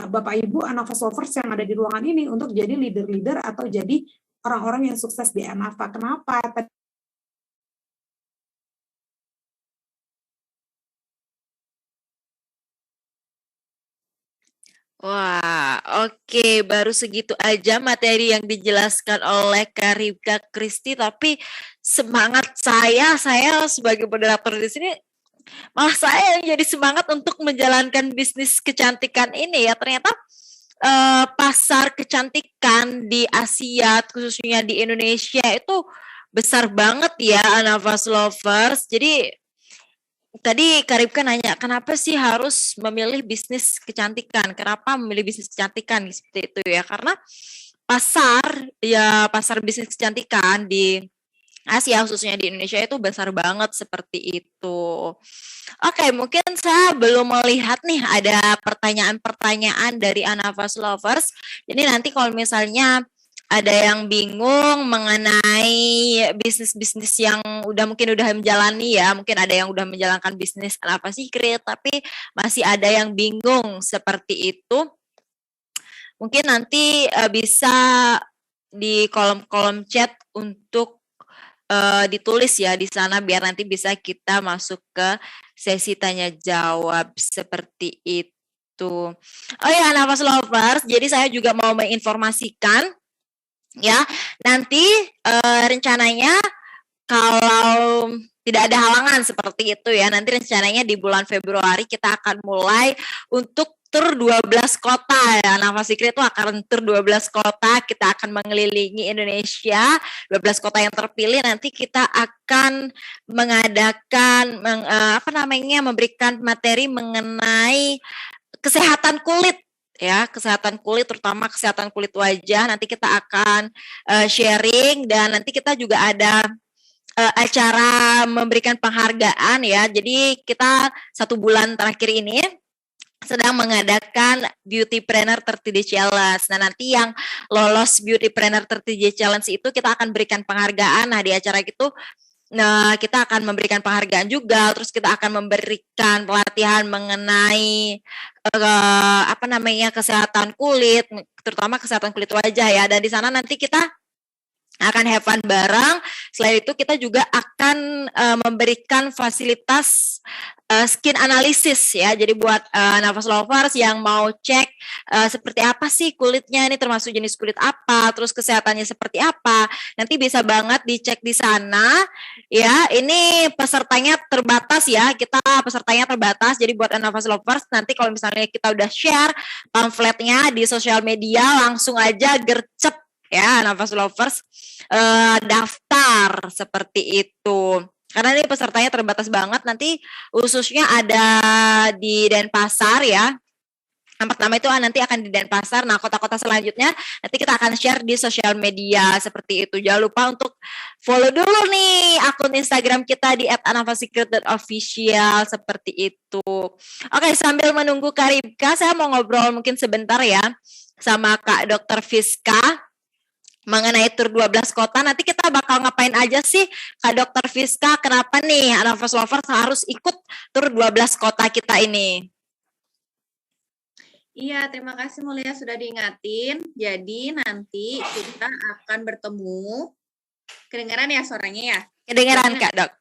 Bapak Ibu Anavas Lovers yang ada di ruangan ini untuk jadi leader-leader atau jadi orang-orang yang sukses di Anava. Kenapa? Wah, oke, baru segitu aja materi yang dijelaskan oleh Karibka Kristi, tapi semangat saya sebagai moderator di sini malah saya yang jadi semangat untuk menjalankan bisnis kecantikan ini ya. Ternyata pasar kecantikan di Asia, khususnya di Indonesia itu besar banget ya, Anavas Lovers. Jadi tadi Karibka nanya, kenapa sih harus memilih bisnis kecantikan? Kenapa memilih bisnis kecantikan seperti itu ya? Karena pasar bisnis kecantikan di Asia khususnya di Indonesia itu besar banget seperti itu. Oke, mungkin saya belum melihat nih ada pertanyaan-pertanyaan dari Anavas Lovers. Jadi nanti kalau misalnya ada yang bingung mengenai bisnis-bisnis yang mungkin udah menjalani ya, mungkin ada yang udah menjalankan bisnis Anavas Secret, tapi masih ada yang bingung seperti itu. Mungkin nanti bisa di kolom-kolom chat untuk ditulis ya di sana biar nanti bisa kita masuk ke sesi tanya jawab seperti itu. Oh ya, Anavas Lovers, jadi saya juga mau menginformasikan ya, nanti rencananya kalau tidak ada halangan seperti itu ya, nanti rencananya di bulan Februari kita akan mulai untuk tur 12 kota ya. Anavas Secret itu akan tur 12 kota, kita akan mengelilingi Indonesia, 12 kota yang terpilih. Nanti kita akan mengadakan memberikan materi mengenai kesehatan kulit ya, kesehatan kulit, terutama kesehatan kulit wajah. Nanti kita akan sharing dan nanti kita juga ada acara memberikan penghargaan ya. Jadi kita 1 bulan terakhir ini sedang mengadakan Beautypreneur 30 Day Challenge. Nah, nanti yang lolos Beautypreneur 30 Day Challenge itu kita akan berikan penghargaan. Nah, di acara itu kita akan memberikan penghargaan juga, terus kita akan memberikan pelatihan mengenai kesehatan kulit, terutama kesehatan kulit wajah ya. Dan di sana nanti kita akan have fun bareng. Selain itu kita juga akan memberikan fasilitas skin analysis ya. Jadi buat Anavas Lovers yang mau cek seperti apa sih kulitnya, ini termasuk jenis kulit apa, terus kesehatannya seperti apa, nanti bisa banget dicek di sana ya. Ini pesertanya terbatas ya, kita pesertanya terbatas. Jadi buat Anavas Lovers, nanti kalau misalnya kita udah share pamfletnya di sosial media, langsung aja gercep ya Anavas Lovers daftar seperti itu. Karena ini pesertanya terbatas banget, nanti khususnya ada di Denpasar ya. Yang pertama itu nanti akan di Denpasar. Nah, kota-kota selanjutnya nanti kita akan share di sosial media seperti itu. Jangan lupa untuk follow dulu nih akun Instagram kita di @anavasecret.official seperti itu. Oke, sambil menunggu Karibka, saya mau ngobrol mungkin sebentar ya sama Kak Dr. Fiska mengenai tur 12 kota. Nanti kita bakal ngapain aja sih Kak Dr. Fiska? Kenapa nih Anavas Lovers harus ikut tur 12 kota kita ini? Iya, terima kasih Mulia sudah diingatin. Jadi nanti kita akan bertemu. Kedengaran ya suaranya ya? Kedengaran Kak Dok.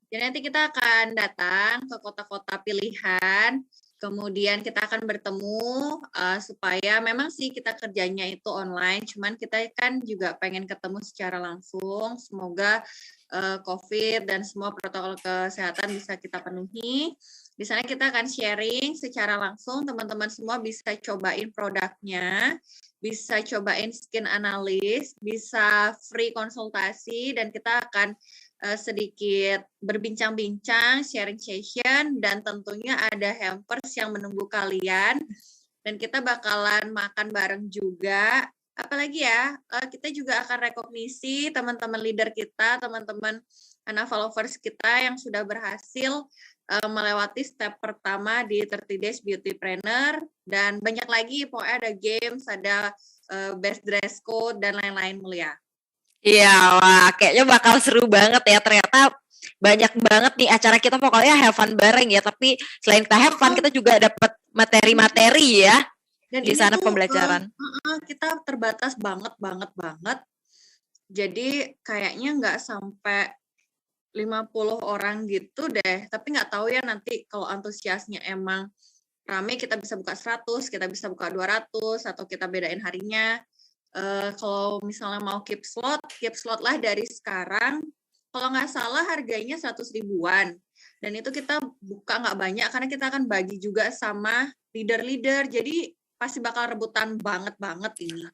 Jadi nanti kita akan datang ke kota-kota pilihan. Kemudian kita akan bertemu supaya memang sih kita kerjanya itu online, cuman kita kan juga pengen ketemu secara langsung. Semoga COVID dan semua protokol kesehatan bisa kita penuhi. Di sana kita akan sharing secara langsung, teman-teman semua bisa cobain produknya, bisa cobain skin analysis, bisa free konsultasi, dan kita akan sedikit berbincang-bincang, sharing session, dan tentunya ada hampers yang menunggu kalian, dan kita bakalan makan bareng juga. Apalagi ya, kita juga akan rekognisi teman-teman leader kita, teman-teman Anavas Lovers kita yang sudah berhasil melewati step pertama di 30 Days Beautypreneur, dan banyak lagi, pokoknya ada games, ada best dress code, dan lain-lain Mulia. Iya, wah kayaknya bakal seru banget ya. Ternyata banyak banget nih acara kita pokoknya have fun bareng ya. Tapi selain kita have fun, kita juga dapat materi-materi ya Dan di ini sana tuh pembelajaran. kita terbatas banget. Jadi kayaknya nggak sampai 50 orang gitu deh. Tapi nggak tahu ya nanti kalau antusiasnya emang rame kita bisa buka 100, kita bisa buka 200 atau kita bedain harinya. Kalau misalnya mau keep slot lah dari sekarang. Kalau nggak salah harganya 100 ribuan. Dan itu kita buka nggak banyak karena kita akan bagi juga sama leader-leader. Jadi pasti bakal rebutan banget ini.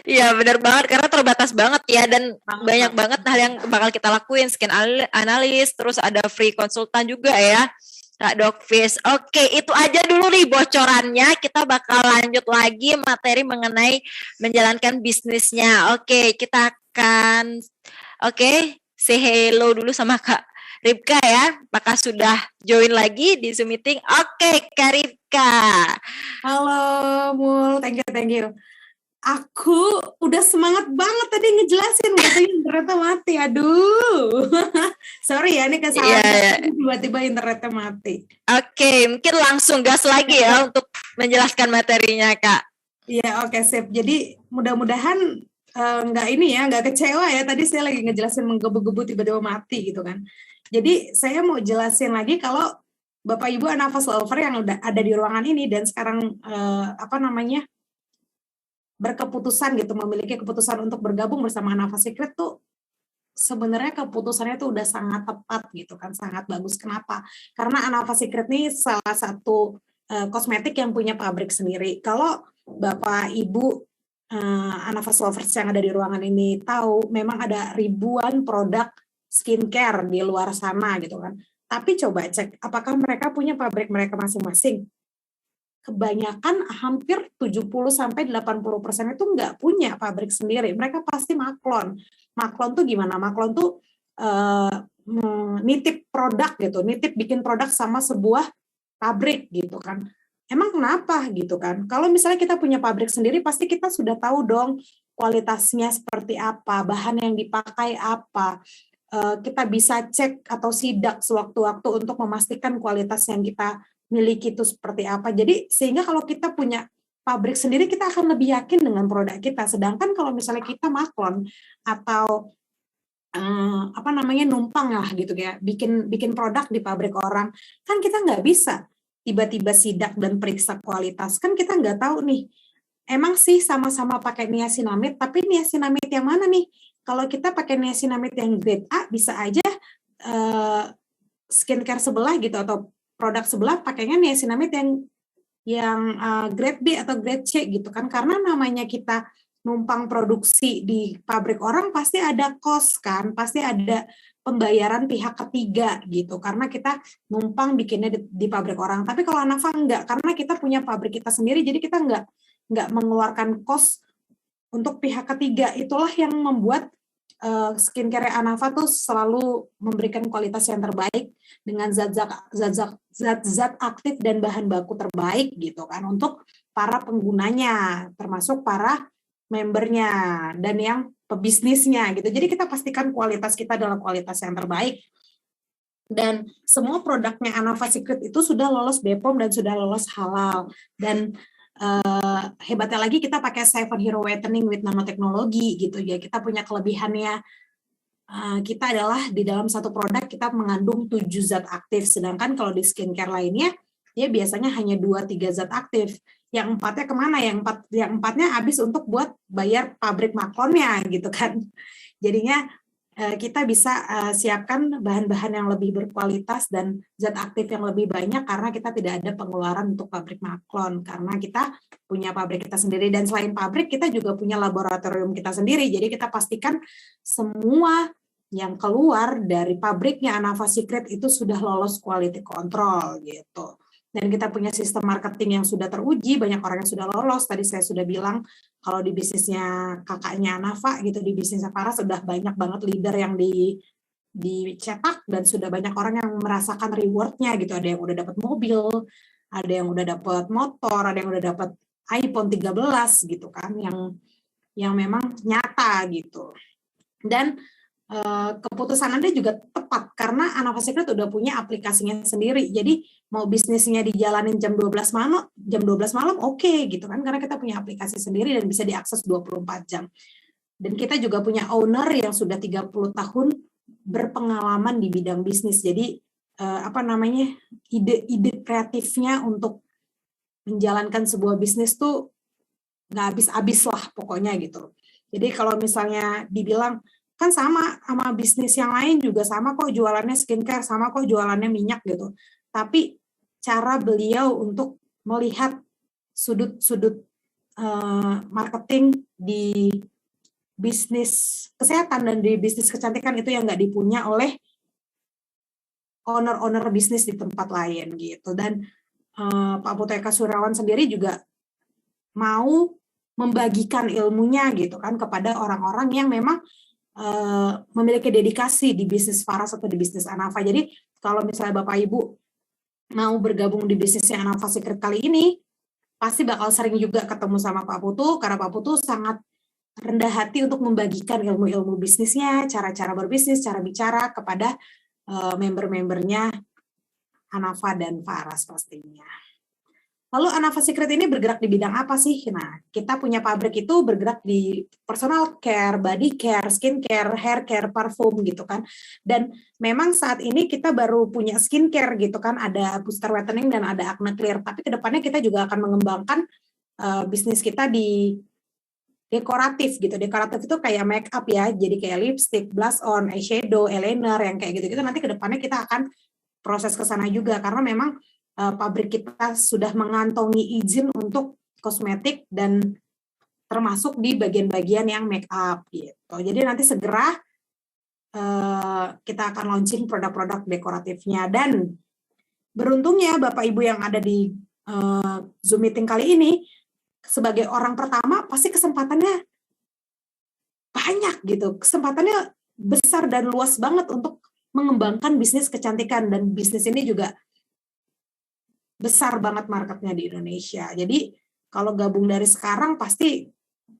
Iya benar banget karena terbatas banget ya dan banyak banget hal yang bakal kita lakuin, scan analis, terus ada free konsultan juga ya Kak Dokvis. Oke, itu aja dulu nih bocorannya. Kita bakal lanjut lagi materi mengenai menjalankan bisnisnya. Oke, kita akan say hello dulu sama Kak Ripka ya. Apakah sudah join lagi di Zoom meeting? Oke, Kak Ripka. Halo Mul, thank you. Aku udah semangat banget tadi ngejelasin, katanya internetnya mati. Aduh, sorry ya, ini kesalahan. Tiba-tiba internetnya mati. Oke, mungkin langsung gas lagi ya untuk menjelaskan materinya, Kak. Iya, oke, sip. Jadi mudah-mudahan nggak kecewa ya. Tadi saya lagi ngejelasin menggebu-gebu tiba-tiba mati gitu kan. Jadi saya mau jelasin lagi kalau Bapak Ibu Anafas Lover yang udah ada di ruangan ini dan sekarang berkeputusan gitu, memiliki keputusan untuk bergabung bersama Anafas Secret tuh sebenarnya keputusannya tuh udah sangat tepat gitu kan, sangat bagus. Kenapa? Karena Anafas Secret ini salah satu kosmetik yang punya pabrik sendiri. Kalau Bapak Ibu Anafas Lovers yang ada di ruangan ini tahu, memang ada ribuan produk skincare di luar sana gitu kan. Tapi coba cek apakah mereka punya pabrik mereka masing-masing. Kebanyakan hampir 70-80% itu nggak punya pabrik sendiri. Mereka pasti maklon. Maklon tuh gimana? Maklon tuh nitip produk gitu, nitip bikin produk sama sebuah pabrik gitu kan. Emang kenapa gitu kan? Kalau misalnya kita punya pabrik sendiri, pasti kita sudah tahu dong kualitasnya seperti apa, bahan yang dipakai apa. Kita bisa cek atau sidak sewaktu-waktu untuk memastikan kualitas yang kita miliki itu seperti apa. Jadi sehingga kalau kita punya pabrik sendiri kita akan lebih yakin dengan produk kita. Sedangkan kalau misalnya kita maklon atau numpang lah gitu ya, bikin produk di pabrik orang, kan kita nggak bisa tiba-tiba sidak dan periksa kualitas. Kan kita nggak tahu nih. Emang sih sama-sama pakai niacinamide, tapi niacinamide yang mana nih? Kalau kita pakai niacinamide yang grade A bisa aja skincare sebelah gitu atau produk sebelah pakainya niacinamide yang grade B atau grade C gitu kan, karena namanya kita numpang produksi di pabrik orang pasti ada cost kan, pasti ada pembayaran pihak ketiga gitu, karena kita numpang bikinnya di pabrik orang. Tapi kalau Anafa enggak, karena kita punya pabrik kita sendiri, jadi kita enggak mengeluarkan cost untuk pihak ketiga. Itulah yang membuat skincare Anafa tuh selalu memberikan kualitas yang terbaik dengan zat-zat aktif dan bahan baku terbaik gitu kan untuk para penggunanya, termasuk para membernya dan yang pebisnisnya gitu. Jadi kita pastikan kualitas kita adalah kualitas yang terbaik. Dan semua produknya Anafas Secret itu sudah lolos BPOM dan sudah lolos halal. Dan hebatnya lagi kita pakai 7 Hero Whitening with Nanoteknologi gitu ya. Kita punya kelebihannya, kita adalah di dalam satu produk kita mengandung 7 zat aktif, sedangkan kalau di skincare lainnya dia biasanya hanya 2-3 zat aktif. Yang 4-nya kemana? Yang 4-nya habis untuk buat bayar pabrik maklonnya gitu kan. Jadinya kita bisa siapkan bahan-bahan yang lebih berkualitas dan zat aktif yang lebih banyak karena kita tidak ada pengeluaran untuk pabrik maklon, karena kita punya pabrik kita sendiri. Dan selain pabrik, kita juga punya laboratorium kita sendiri. Jadi kita pastikan semua yang keluar dari pabriknya Anafas Secret itu sudah lolos quality control gitu. Dan kita punya sistem marketing yang sudah teruji, banyak orang yang sudah lolos. Tadi saya sudah bilang kalau di bisnisnya kakaknya Anafa gitu, di bisnisnya Farah sudah banyak banget leader yang dicetak dan sudah banyak orang yang merasakan rewardnya gitu. Ada yang udah dapat mobil, ada yang udah dapat motor, ada yang udah dapat iPhone 13 gitu kan, yang memang nyata gitu. Dan keputusan Anda juga tepat karena Anova Secret udah punya aplikasinya sendiri. Jadi mau bisnisnya dijalanin jam 12 malam oke gitu kan, karena kita punya aplikasi sendiri dan bisa diakses 24 jam. Dan kita juga punya owner yang sudah 30 tahun berpengalaman di bidang bisnis. Jadi ide-ide kreatifnya untuk menjalankan sebuah bisnis tuh nggak habis-habis lah pokoknya gitu. Jadi kalau misalnya dibilang kan sama bisnis yang lain juga sama kok jualannya skincare, sama kok jualannya minyak gitu. Tapi cara beliau untuk melihat sudut-sudut marketing di bisnis kesehatan dan di bisnis kecantikan itu yang nggak dipunya oleh owner-owner bisnis di tempat lain gitu. Dan Pak Putu Eka Suriawan sendiri juga mau membagikan ilmunya gitu kan kepada orang-orang yang memang memiliki dedikasi di bisnis Faras atau di bisnis Anava. Jadi kalau misalnya Bapak Ibu mau bergabung di bisnisnya Anova Secret kali ini, pasti bakal sering juga ketemu sama Pak Putu, karena Pak Putu sangat rendah hati untuk membagikan ilmu-ilmu bisnisnya, cara-cara berbisnis, cara bicara kepada member-membernya Anava dan Faras pastinya. Lalu Anova Secret ini bergerak di bidang apa sih? Nah, kita punya pabrik itu bergerak di personal care, body care, skincare, hair care, parfum gitu kan. Dan memang saat ini kita baru punya skincare gitu kan, ada booster whitening dan ada acne clear. Tapi kedepannya kita juga akan mengembangkan bisnis kita di dekoratif gitu. Dekoratif itu kayak make up ya, jadi kayak lipstick, blush on, eyeshadow, eyeliner yang kayak gitu-gitu. Nanti kedepannya kita akan proses ke sana juga karena memang pabrik kita sudah mengantongi izin untuk kosmetik dan termasuk di bagian-bagian yang make up gitu. Jadi nanti segera kita akan launching produk-produk dekoratifnya. Dan beruntungnya Bapak Ibu yang ada di Zoom meeting kali ini, sebagai orang pertama pasti kesempatannya banyak gitu. Kesempatannya besar dan luas banget untuk mengembangkan bisnis kecantikan, dan bisnis ini juga besar banget marketnya di Indonesia. Jadi kalau gabung dari sekarang pasti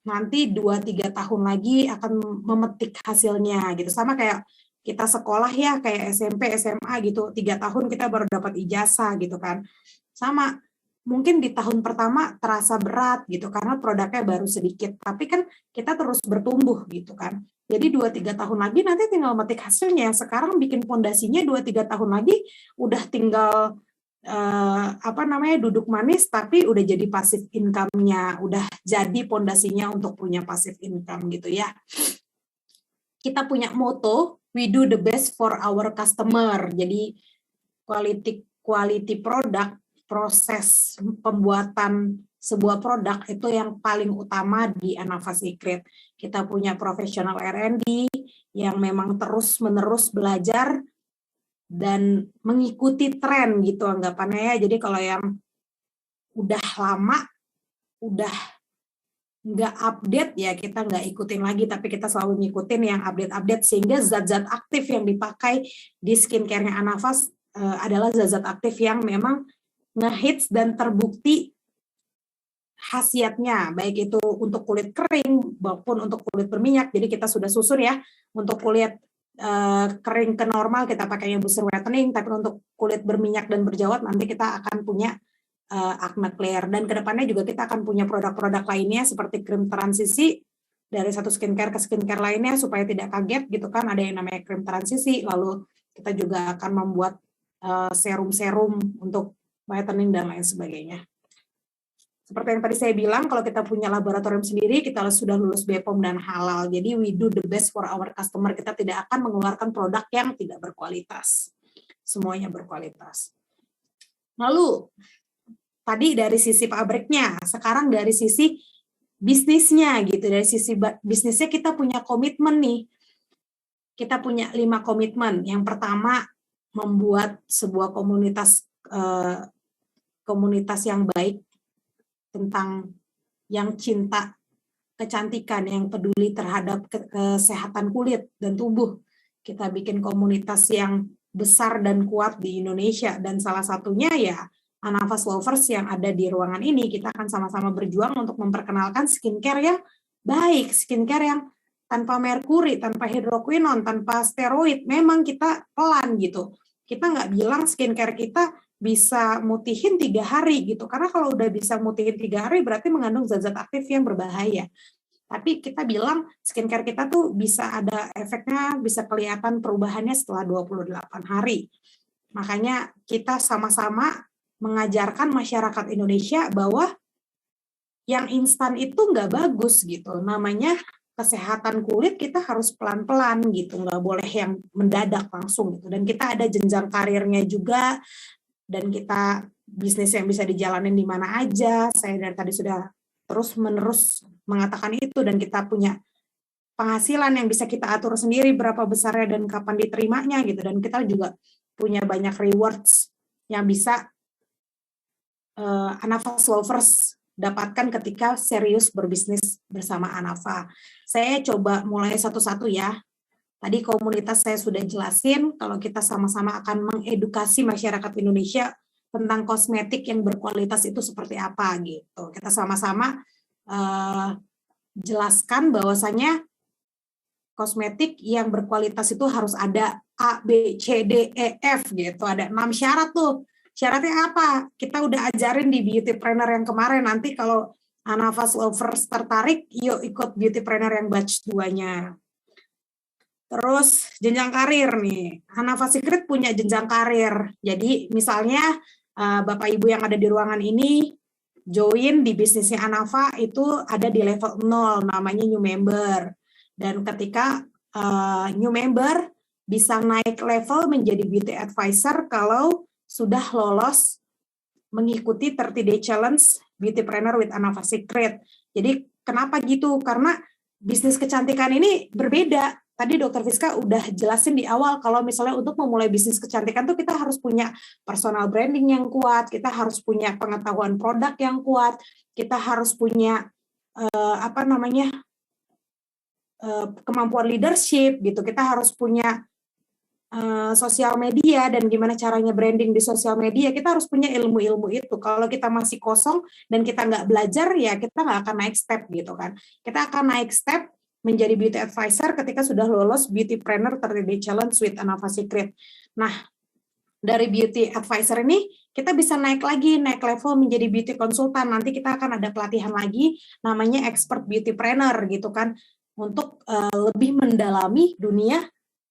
nanti 2-3 tahun lagi akan memetik hasilnya gitu. Sama kayak kita sekolah ya, kayak SMP, SMA gitu, 3 tahun kita baru dapat ijazah gitu kan. Sama, mungkin di tahun pertama terasa berat gitu karena produknya baru sedikit, tapi kan kita terus bertumbuh gitu kan. Jadi 2-3 tahun lagi nanti tinggal metik hasilnya. Sekarang bikin fondasinya 2-3 tahun lagi udah tinggal duduk manis, tapi udah jadi passive income-nya, udah jadi pondasinya untuk punya passive income gitu ya. Kita punya moto, we do the best for our customer. Jadi quality product, proses pembuatan sebuah produk itu yang paling utama di Anova Secret. Kita punya profesional R&D yang memang terus-menerus belajar dan mengikuti tren gitu anggapannya ya. Jadi kalau yang udah lama, udah nggak update ya kita nggak ikutin lagi, tapi kita selalu ngikutin yang update-update sehingga zat-zat aktif yang dipakai di skincare-nya Anova adalah zat-zat aktif yang memang ngehits dan terbukti khasiatnya, baik itu untuk kulit kering maupun untuk kulit berminyak. Jadi kita sudah susun ya, untuk kulit kering ke normal kita pakainya booster whitening, tapi untuk kulit berminyak dan berjerawat nanti kita akan punya acne clear. Dan kedepannya juga kita akan punya produk-produk lainnya seperti krim transisi dari satu skincare ke skincare lainnya supaya tidak kaget gitu kan, ada yang namanya krim transisi. Lalu kita juga akan membuat serum-serum untuk whitening dan lain sebagainya. Seperti yang tadi saya bilang, kalau kita punya laboratorium sendiri, kita sudah lulus BPOM dan halal. Jadi we do the best for our customer. Kita tidak akan mengeluarkan produk yang tidak berkualitas. Semuanya berkualitas. Lalu, tadi dari sisi pabriknya, sekarang dari sisi bisnisnya gitu. Dari sisi bisnisnya kita punya komitmen nih. Kita punya 5 komitmen. Yang pertama, membuat sebuah komunitas yang baik, tentang yang cinta kecantikan, yang peduli terhadap kesehatan kulit dan tubuh. Kita bikin komunitas yang besar dan kuat di Indonesia, dan salah satunya ya Anavas Lovers yang ada di ruangan ini. Kita akan sama-sama berjuang untuk memperkenalkan skincare yang baik, skincare yang tanpa merkuri, tanpa hidroquinon, tanpa steroid, memang kita pelan gitu. Kita nggak bilang skincare kita bisa mutihin 3 hari gitu, karena kalau udah bisa mutihin 3 hari berarti mengandung zat-zat aktif yang berbahaya. Tapi kita bilang skincare kita tuh bisa ada efeknya, bisa kelihatan perubahannya setelah 28 hari. Makanya kita sama-sama mengajarkan masyarakat Indonesia bahwa yang instan itu nggak bagus gitu. Namanya kesehatan kulit kita harus pelan-pelan gitu, nggak boleh yang mendadak langsung gitu. Dan kita ada jenjang karirnya juga, dan kita bisnis yang bisa dijalanin di mana aja. Saya dari tadi sudah terus-menerus mengatakan itu, dan kita punya penghasilan yang bisa kita atur sendiri berapa besarnya dan kapan diterimanya gitu. Dan kita juga punya banyak rewards yang bisa Anafas Lovers dapatkan ketika serius berbisnis bersama Anafa. Saya coba mulai satu-satu ya. Tadi komunitas saya sudah jelasin kalau kita sama-sama akan mengedukasi masyarakat Indonesia tentang kosmetik yang berkualitas itu seperti apa gitu. Kita sama-sama jelaskan bahwasanya kosmetik yang berkualitas itu harus ada A, B, C, D, E, F gitu. Ada 6 syarat tuh. Syaratnya apa? Kita udah ajarin di Beautypreneur yang kemarin. Nanti kalau Anafas Lovers tertarik, yuk ikut Beautypreneur yang batch 2-nya. Terus jenjang karir nih. Anafas Secret punya jenjang karir. Jadi misalnya Bapak Ibu yang ada di ruangan ini join di bisnisnya Anafa itu ada di level 0, namanya new member. Dan ketika new member bisa naik level menjadi beauty advisor kalau sudah lolos mengikuti 30 Day Challenge Beautypreneur with Anafa Secret. Jadi kenapa gitu? Karena bisnis kecantikan ini berbeda. Tadi Dr. Fiska udah jelasin di awal kalau misalnya untuk memulai bisnis kecantikan tuh kita harus punya personal branding yang kuat, kita harus punya pengetahuan produk yang kuat, kita harus punya kemampuan leadership gitu. Kita harus punya sosial media dan gimana caranya branding di sosial media. Kita harus punya ilmu-ilmu itu. Kalau kita masih kosong dan kita nggak belajar, ya kita nggak akan naik step gitu kan. Kita akan naik step menjadi beauty advisor ketika sudah lolos Beautypreneur 30 Day Challenge with Anafa Secret. Nah, dari beauty advisor ini kita bisa naik level menjadi beauty konsultan. Nanti kita akan ada pelatihan lagi namanya expert beautypreneur gitu kan, untuk lebih mendalami dunia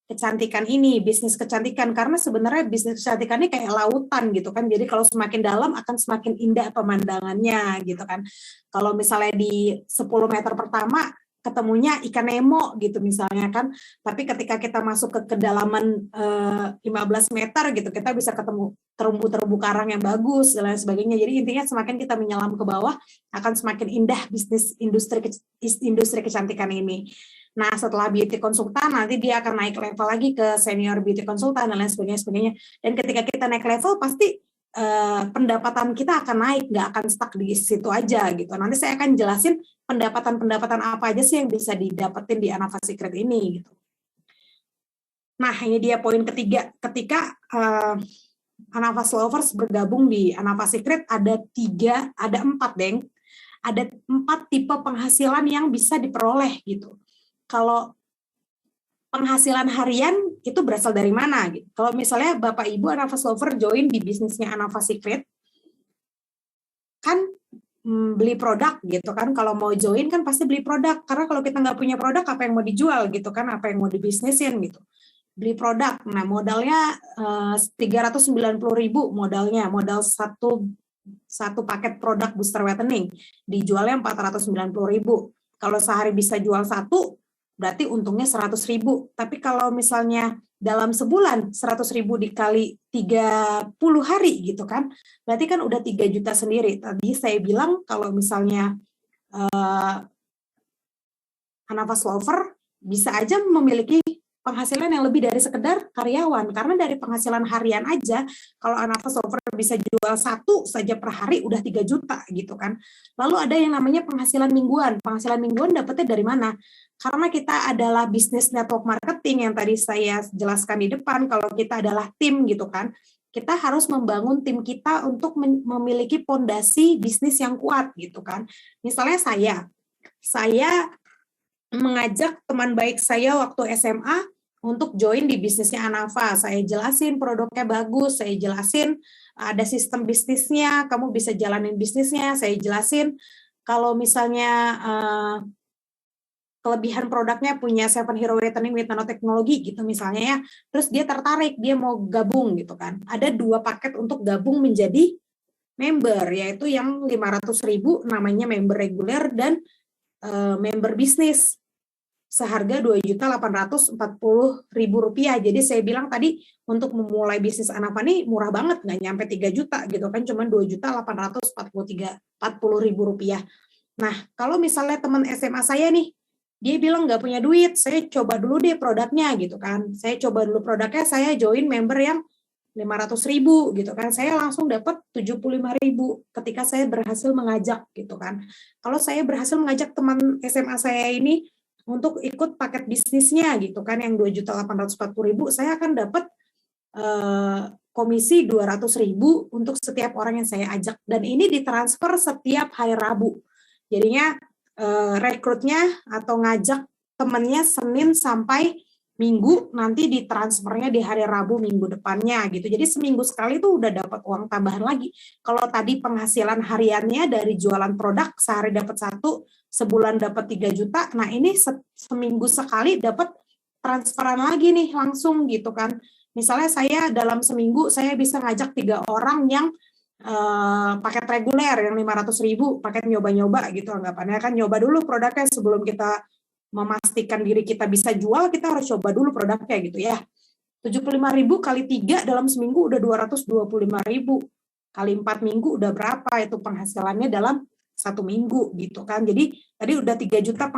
kecantikan ini, bisnis kecantikan, karena sebenarnya bisnis kecantikan ini kayak lautan gitu kan. Jadi kalau semakin dalam akan semakin indah pemandangannya gitu kan. Kalau misalnya di 10 meter pertama ketemunya ikan Nemo gitu misalnya kan, tapi ketika kita masuk ke kedalaman 15 meter gitu, kita bisa ketemu terumbu-terumbu karang yang bagus dan lain sebagainya. Jadi intinya semakin kita menyelam ke bawah akan semakin indah bisnis industri kecantikan ini. Nah, setelah beauty konsultan nanti dia akan naik level lagi ke senior beauty konsultan dan lain sebagainya. Dan ketika kita naik level pasti pendapatan kita akan naik, nggak akan stuck di situ aja gitu. Nanti saya akan jelasin pendapatan apa aja sih yang bisa didapetin di Anafa Secret ini gitu. Nah, ini dia poin ketiga. Ketika Anafa Lovers bergabung di Anafa Secret ada 4 Deng. Ada 4 tipe penghasilan yang bisa diperoleh gitu. Kalau penghasilan harian itu berasal dari mana gitu. Kalau misalnya Bapak Ibu Anafa Lover join di bisnisnya Anafa Secret, kan beli produk gitu kan. Kalau mau join kan pasti beli produk, karena kalau kita nggak punya produk apa yang mau dijual gitu kan, apa yang mau dibisnisin gitu. Beli produk. Nah, modalnya 390.000 modalnya, modal satu paket produk booster whitening, dijualnya 490.000. Kalau sehari bisa jual 1, berarti untungnya 100.000. Tapi kalau misalnya dalam sebulan 100.000 dikali 30 hari gitu kan, berarti kan udah 3 juta sendiri. Tadi saya bilang kalau misalnya Anafa Lover bisa aja memiliki penghasilan yang lebih dari sekedar karyawan, karena dari penghasilan harian aja kalau Anafa Lover bisa jual 1 saja per hari udah 3 juta gitu kan. Lalu ada yang namanya penghasilan mingguan. Penghasilan mingguan dapetnya dari mana? Karena kita adalah bisnis network marketing yang tadi saya jelaskan di depan, kalau kita adalah tim gitu kan, kita harus membangun tim kita untuk memiliki fondasi bisnis yang kuat gitu kan. Misalnya saya mengajak teman baik saya waktu SMA untuk join di bisnisnya Anava. Saya jelasin produknya bagus, saya jelasin ada sistem bisnisnya, kamu bisa jalanin bisnisnya, saya jelasin kalau misalnya kelebihan produknya punya 7 hero returning with nanoteknologi gitu misalnya ya, terus dia tertarik, dia mau gabung gitu kan. Ada 2 paket untuk gabung menjadi member, yaitu yang 500.000 namanya member reguler dan member bisnis seharga Rp2.840.000. Jadi saya bilang tadi untuk memulai bisnis Anava nih murah banget, nggak nyampe 3 juta gitu kan, cuma Rp2.840.000. Nah, kalau misalnya teman SMA saya nih, dia bilang nggak punya duit, saya coba dulu deh produknya gitu kan. Saya coba dulu produknya, saya join member yang 500.000 gitu kan. Saya langsung dapat 75.000 ketika saya berhasil mengajak gitu kan. Kalau saya berhasil mengajak teman SMA saya ini untuk ikut paket bisnisnya gitu kan yang 2.840.000, saya akan dapat komisi 200.000 untuk setiap orang yang saya ajak, dan ini ditransfer setiap hari Rabu. Jadinya rekrutnya atau ngajak temennya Senin sampai Minggu, nanti ditransfernya di hari Rabu minggu depannya gitu. Jadi seminggu sekali tuh udah dapat uang tambahan lagi. Kalau tadi penghasilan hariannya dari jualan produk sehari dapat 1, sebulan dapat 3 juta. Nah ini seminggu sekali dapat transferan lagi nih langsung gitu kan. Misalnya saya dalam seminggu saya bisa ngajak 3 orang yang paket reguler yang 500.000, paket nyoba-nyoba gitu anggapannya kan, nyoba dulu produknya sebelum kita memastikan diri kita bisa jual, kita harus coba dulu produknya gitu ya. 75.000 kali 3 dalam seminggu udah 225.000, kali 4 minggu udah berapa itu penghasilannya dalam 1 minggu gitu kan. Jadi tadi udah 3 juta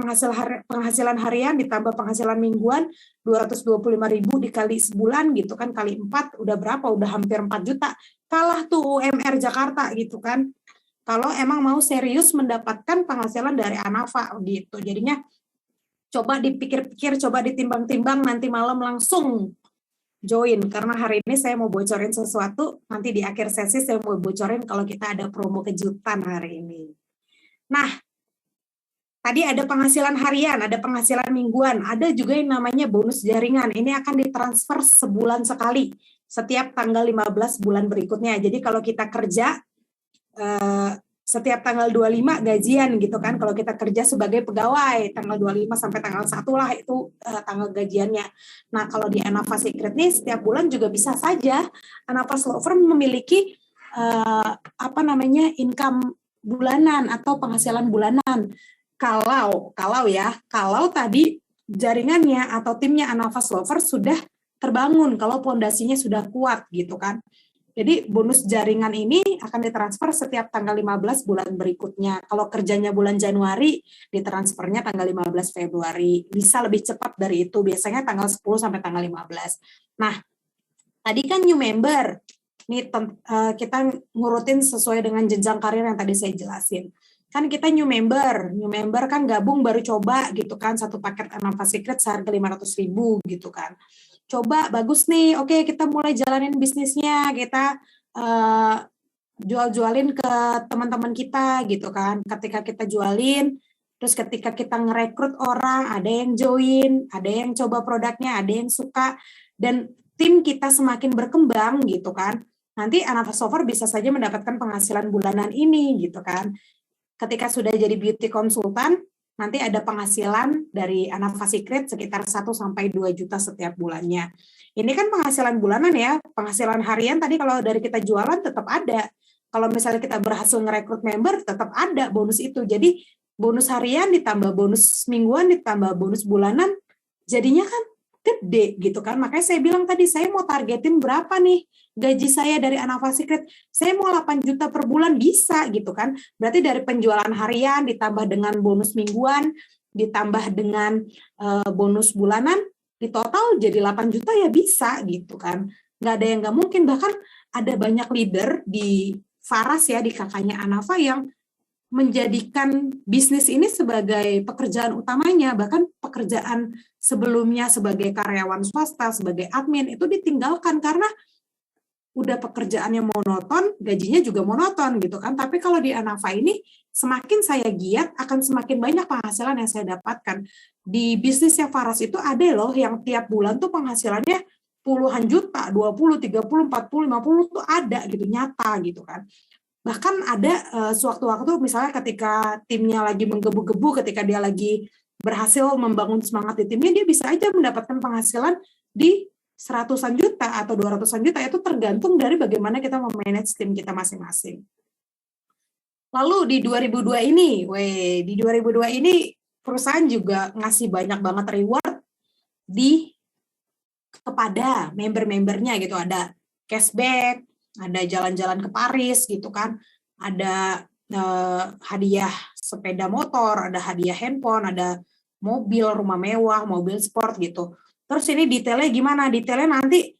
penghasilan harian ditambah penghasilan mingguan 225.000 dikali sebulan gitu kan, kali 4 udah berapa, udah hampir 4 juta. Kalah tuh UMR Jakarta gitu kan, kalau emang mau serius mendapatkan penghasilan dari Anava gitu. Jadinya coba dipikir-pikir, coba ditimbang-timbang, nanti malam langsung join, karena hari ini saya mau bocorin sesuatu, nanti di akhir sesi saya mau bocorin kalau kita ada promo kejutan hari ini. Nah, tadi ada penghasilan harian, ada penghasilan mingguan, ada juga yang namanya bonus jaringan. Ini akan ditransfer sebulan sekali, setiap tanggal 15 bulan berikutnya. Jadi kalau kita kerja setiap tanggal 25 gajian gitu kan. Kalau kita kerja sebagai pegawai, tanggal 25 sampai tanggal 1 lah itu tanggal gajiannya. Nah, kalau di Anava Secret nih setiap bulan juga bisa saja Anava Law Firm memiliki income bulanan atau penghasilan bulanan. Kalau tadi jaringannya atau timnya Anava Law Firm sudah terbangun, kalau pondasinya sudah kuat gitu kan. Jadi bonus jaringan ini akan ditransfer setiap tanggal 15 bulan berikutnya. Kalau kerjanya bulan Januari, ditransfernya tanggal 15 Februari. Bisa lebih cepat dari itu, biasanya tanggal 10 sampai tanggal 15. Nah, tadi kan new member. Ini kita ngurutin sesuai dengan jenjang karir yang tadi saya jelasin. Kan kita new member kan gabung baru coba gitu kan, satu paket Anava Secret seharga 500.000 gitu kan. Coba bagus nih, oke kita mulai jalanin bisnisnya, kita jual-jualin ke teman-teman kita gitu kan. Ketika kita jualin, terus ketika kita ngerekrut orang, ada yang join, ada yang coba produknya, ada yang suka, dan tim kita semakin berkembang gitu kan. Nanti Anava Software bisa saja mendapatkan penghasilan bulanan ini gitu kan. Ketika sudah jadi beauty konsultan, nanti ada penghasilan dari Anava Secret sekitar 1-2 juta setiap bulannya. Ini kan penghasilan bulanan ya, penghasilan harian tadi kalau dari kita jualan tetap ada. Kalau misalnya kita berhasil ngerekrut member, tetap ada bonus itu. Jadi bonus harian ditambah bonus mingguan ditambah bonus bulanan, jadinya kan gede gitu kan. Makanya saya bilang tadi, saya mau targetin berapa nih gaji saya dari Anava Secret, saya mau 8 juta per bulan bisa gitu kan. Berarti dari penjualan harian ditambah dengan bonus mingguan, ditambah dengan bonus bulanan, di total jadi 8 juta ya bisa gitu kan. Nggak ada yang nggak mungkin, bahkan ada banyak leader di Faras ya, di kakaknya Anava yang menjadikan bisnis ini sebagai pekerjaan utamanya, bahkan pekerjaan sebelumnya sebagai karyawan swasta, sebagai admin itu ditinggalkan karena udah pekerjaannya monoton, gajinya juga monoton gitu kan. Tapi kalau di Anava ini semakin saya giat akan semakin banyak penghasilan yang saya dapatkan. Di bisnisnya Faras itu ada loh yang tiap bulan tuh penghasilannya puluhan juta, 20, 30, 40, 50 tuh ada gitu, nyata gitu kan. Bahkan ada sewaktu-waktu misalnya ketika timnya lagi menggebu-gebu, ketika dia lagi berhasil membangun semangat di timnya, dia bisa aja mendapatkan penghasilan di seratusan juta atau 200-an juta, itu tergantung dari bagaimana kita memanage tim kita masing-masing. Lalu di 2002 ini, di 2002 ini perusahaan juga ngasih banyak banget reward kepada member-membernya gitu, ada cashback, ada jalan-jalan ke Paris gitu kan, ada hadiah sepeda motor, ada hadiah handphone, ada mobil, rumah mewah, mobil sport gitu. Terus ini detailnya gimana? Detailnya nanti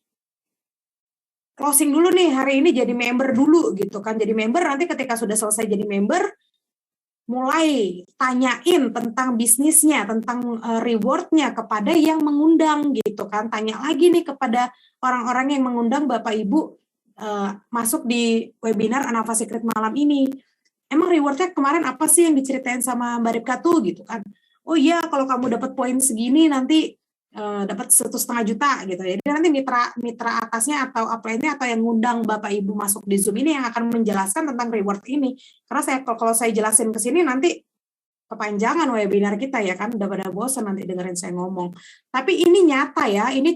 closing dulu nih, hari ini jadi member dulu gitu kan. Jadi member, nanti ketika sudah selesai jadi member, mulai tanyain tentang bisnisnya, tentang rewardnya kepada yang mengundang gitu kan. Tanya lagi nih kepada orang-orang yang mengundang Bapak Ibu masuk di webinar Anava Secret malam ini. Emang rewardnya kemarin apa sih yang diceritain sama Mbak Ripka tuh gitu kan. Oh iya, kalau kamu dapat poin segini nanti dapat 1,5 juta gitu. Jadi nanti mitra atasnya atau upline-nya atau yang ngundang Bapak Ibu masuk di Zoom ini yang akan menjelaskan tentang reward ini. Karena kalau saya jelasin ke sini nanti kepanjangan webinar kita ya kan, udah pada bosan nanti dengerin saya ngomong. Tapi ini nyata ya, ini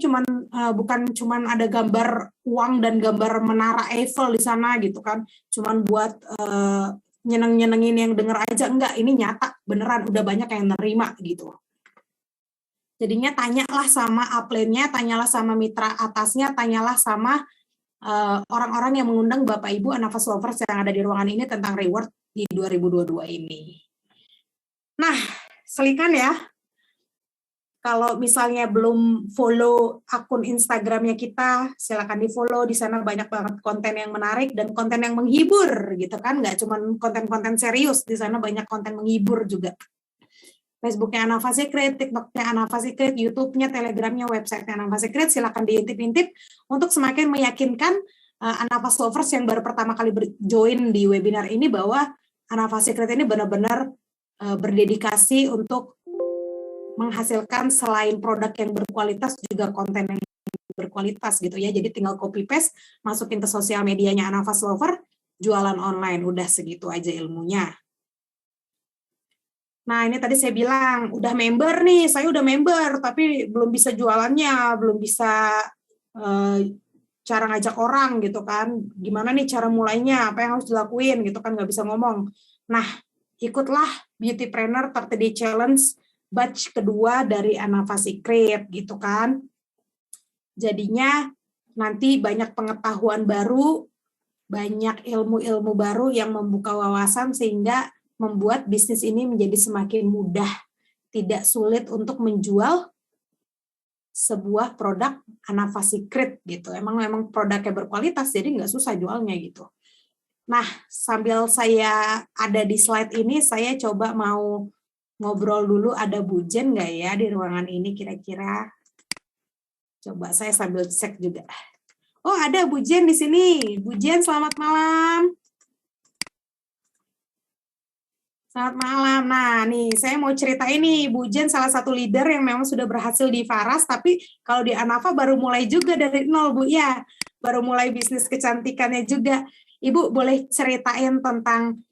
bukan cuman ada gambar uang dan gambar menara Eiffel di sana gitu kan, cuman buat nyeneng-nyenengin yang denger aja, enggak, ini nyata beneran udah banyak yang nerima gitu. Jadinya tanyalah sama upline-nya, tanyalah sama mitra atasnya, tanyalah sama orang-orang yang mengundang Bapak Ibu Anavas Lovers yang ada di ruangan ini tentang reward di 2022 ini. Nah, selikan ya, kalau misalnya belum follow akun Instagramnya kita, silakan di-follow. Di sana banyak banget konten yang menarik dan konten yang menghibur gitu kan, nggak cuma konten-konten serius, di sana banyak konten menghibur juga. Facebooknya Anava Secret, TikToknya Anava Secret, YouTube-nya, Telegramnya, website-nya Anava Secret, silakan diintip-intip untuk semakin meyakinkan Anava Lovers yang baru pertama kali join di webinar ini bahwa Anava Secret ini benar-benar berdedikasi untuk menghasilkan selain produk yang berkualitas juga konten yang berkualitas gitu ya. Jadi tinggal copy paste, masukin ke sosial medianya Anava Lover, jualan online, udah segitu aja ilmunya. Nah, ini tadi saya bilang, udah member nih, saya udah member, tapi belum bisa jualannya, belum bisa cara ngajak orang gitu kan. Gimana nih cara mulainya, apa yang harus dilakuin gitu kan, nggak bisa ngomong. Nah, ikutlah Beautypreneur 30 Day Challenge batch kedua dari Anava Secret gitu kan. Jadinya nanti banyak pengetahuan baru, banyak ilmu-ilmu baru yang membuka wawasan sehingga membuat bisnis ini menjadi semakin mudah, tidak sulit untuk menjual sebuah produk Anava Secret gitu. Emang produknya berkualitas, jadi nggak susah jualnya gitu. Nah, sambil saya ada di slide ini, saya coba mau ngobrol dulu, ada Bu Jen nggak ya di ruangan ini kira-kira? Coba saya sambil cek juga. Oh, ada Bu Jen di sini. Bu Jen, selamat malam. Selamat malam. Nah, nih saya mau cerita ini, Bu Jen salah satu leader yang memang sudah berhasil di Faras, tapi kalau di Anava baru mulai juga dari nol, Bu. Ya, baru mulai bisnis kecantikannya juga. Ibu boleh ceritain tentang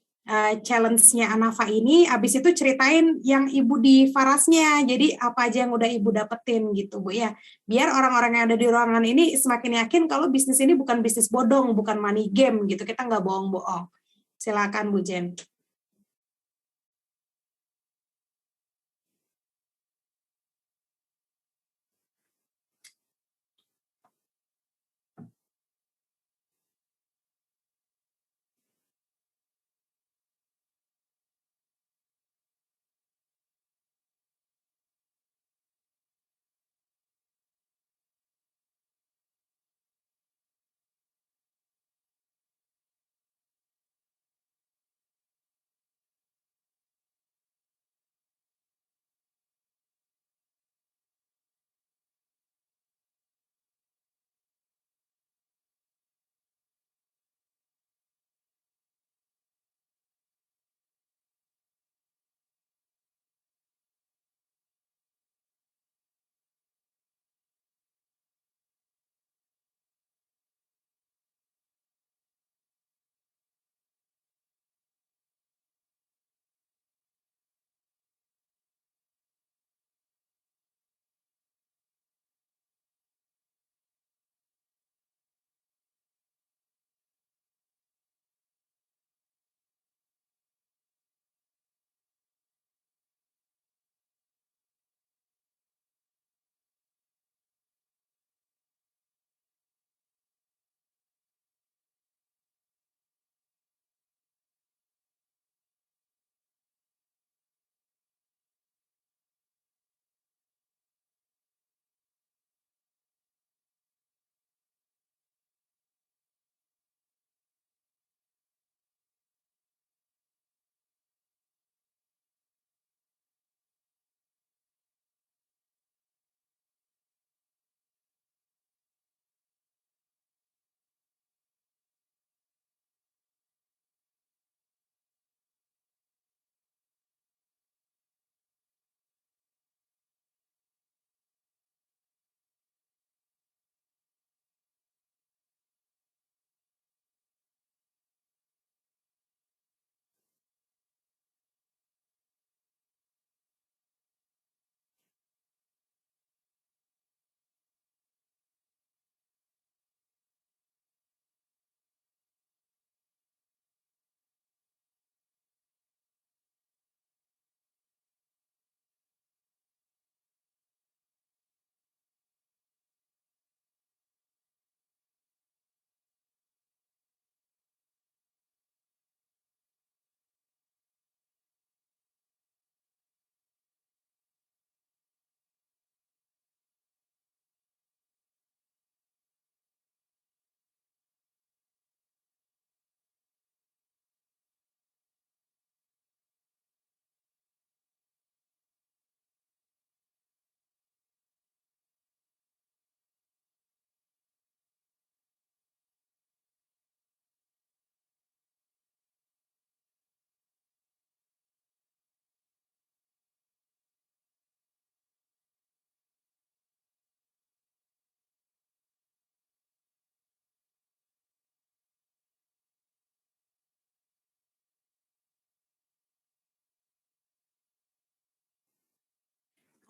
challenge-nya Anava ini, habis itu ceritain yang Ibu di Farasnya. Jadi apa aja yang udah Ibu dapetin gitu, Bu ya. Biar orang-orang yang ada di ruangan ini semakin yakin kalau bisnis ini bukan bisnis bodong, bukan money game gitu. Kita nggak bohong-bohong. Silakan Bu Jen.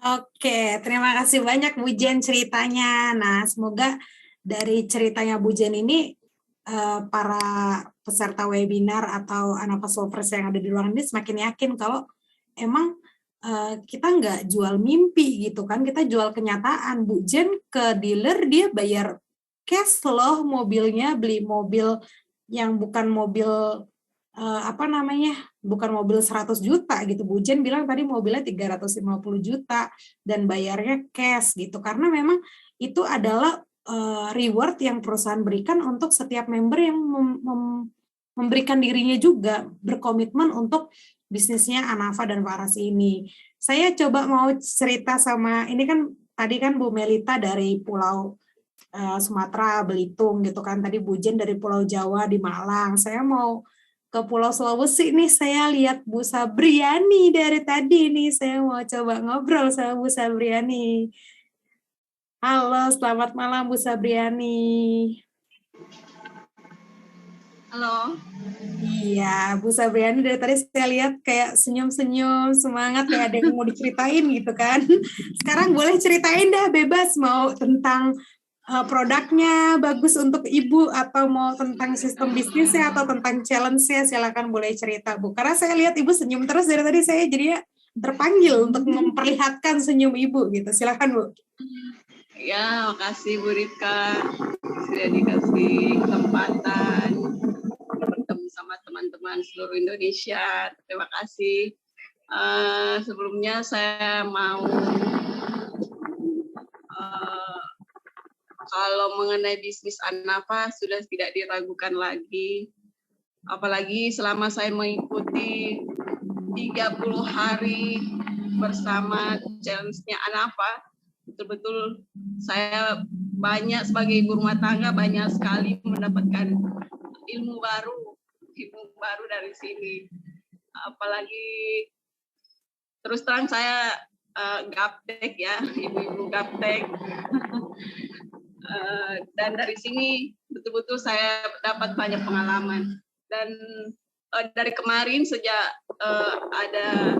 Oke, terima kasih banyak Bu Jen ceritanya. Nah, semoga dari ceritanya Bu Jen ini para peserta webinar atau Anafas Lovers yang ada di ruangan ini semakin yakin kalau emang kita nggak jual mimpi gitu kan, kita jual kenyataan. Bu Jen ke dealer dia bayar cash loh mobilnya, beli mobil yang bukan mobil bukan mobil 100 juta gitu. Bu Jen bilang tadi mobilnya 350 juta dan bayarnya cash gitu. Karena memang itu adalah reward yang perusahaan berikan untuk setiap member yang memberikan dirinya juga berkomitmen untuk bisnisnya Anafa dan Faras ini. Saya coba mau cerita sama, ini kan tadi kan Bu Melita dari Pulau Sumatera, Belitung gitu kan. Tadi Bu Jen dari Pulau Jawa di Malang. Saya mau ke Pulau Sulawesi nih, saya lihat Bu Sabriani dari tadi nih. Saya mau coba ngobrol sama Bu Sabriani. Halo, selamat malam Bu Sabriani. Halo. Iya, Bu Sabriani dari tadi saya lihat kayak senyum-senyum, semangat kayak ada yang mau diceritain gitu kan. Sekarang boleh ceritain dah, bebas mau tentang produknya bagus untuk Ibu atau mau tentang sistem bisnisnya atau tentang challenge-nya, silakan boleh cerita Bu. Karena saya lihat Ibu senyum terus dari tadi, saya jadinya terpanggil untuk memperlihatkan senyum Ibu gitu. Silakan Bu. Ya, makasih Bu Rika sudah dikasih kesempatan bertemu sama teman-teman seluruh Indonesia. Terima kasih. Sebelumnya saya mau kalau mengenai bisnis Anafa sudah tidak diragukan lagi. Apalagi selama saya mengikuti 30 hari bersama challenge-nya Anafa, betul-betul saya banyak sebagai ibu rumah tangga banyak sekali mendapatkan ilmu baru dari sini. Apalagi terus terang saya gaptek ya, ibu-ibu gaptek. Dan dari sini betul-betul saya dapat banyak pengalaman. Dan dari kemarin sejak ada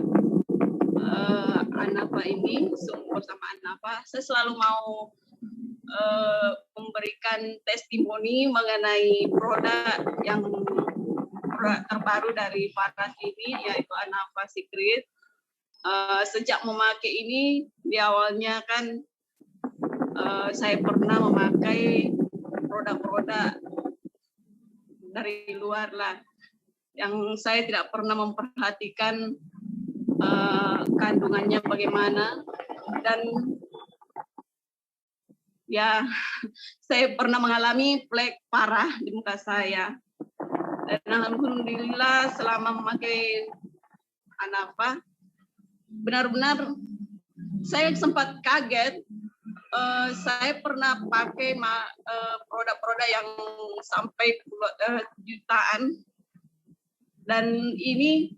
Anafa ini, bersama Anafa, saya selalu mau memberikan testimoni mengenai produk terbaru dari Faras ini, yaitu Anafa Secret. Sejak memakai ini, di awalnya kan saya pernah memakai produk-produk dari luar lah, yang saya tidak pernah memperhatikan kandungannya bagaimana, dan ya saya pernah mengalami flek parah di muka saya. Dan alhamdulillah selama memakai Anafa benar-benar saya sempat kaget. Saya pernah pakai produk-produk yang sampai jutaan, dan ini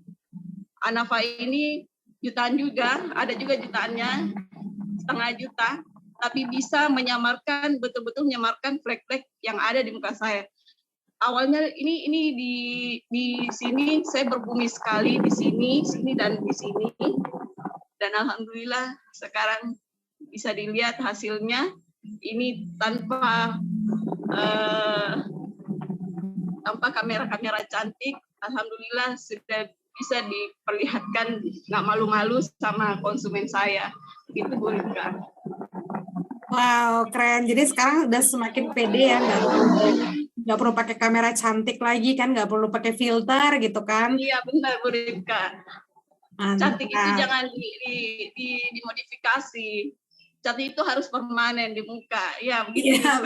Anafa ini jutaan juga, ada juga jutaannya setengah juta, tapi bisa menyamarkan, betul-betul menyamarkan flek-flek yang ada di muka saya. Awalnya ini di sini saya berbumi sekali, di sini dan di sini, dan alhamdulillah sekarang bisa dilihat hasilnya. Ini tanpa kamera-kamera cantik, alhamdulillah sudah bisa diperlihatkan, nggak malu-malu sama konsumen saya. Gitu Bu Rika. Wow, keren. Jadi sekarang udah semakin pede ya, nggak perlu pakai kamera cantik lagi kan, nggak perlu pakai filter gitu kan. Iya benar Bu Rika. Cantik itu jangan dimodifikasi. Cantik itu harus permanen di muka. Ya begitu. Iya,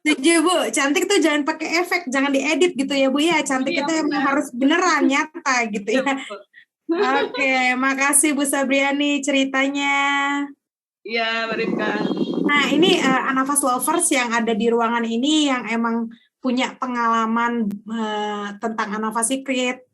setuju Bu, cantik tuh jangan pakai efek, jangan diedit gitu ya Bu ya. Cantik itu emang harus beneran, nyata gitu ya. Oke, makasih Bu Sabriani ceritanya. Iya, mereka. Nah, ini Anafas Lovers yang ada di ruangan ini yang emang punya pengalaman tentang Anafa Secret,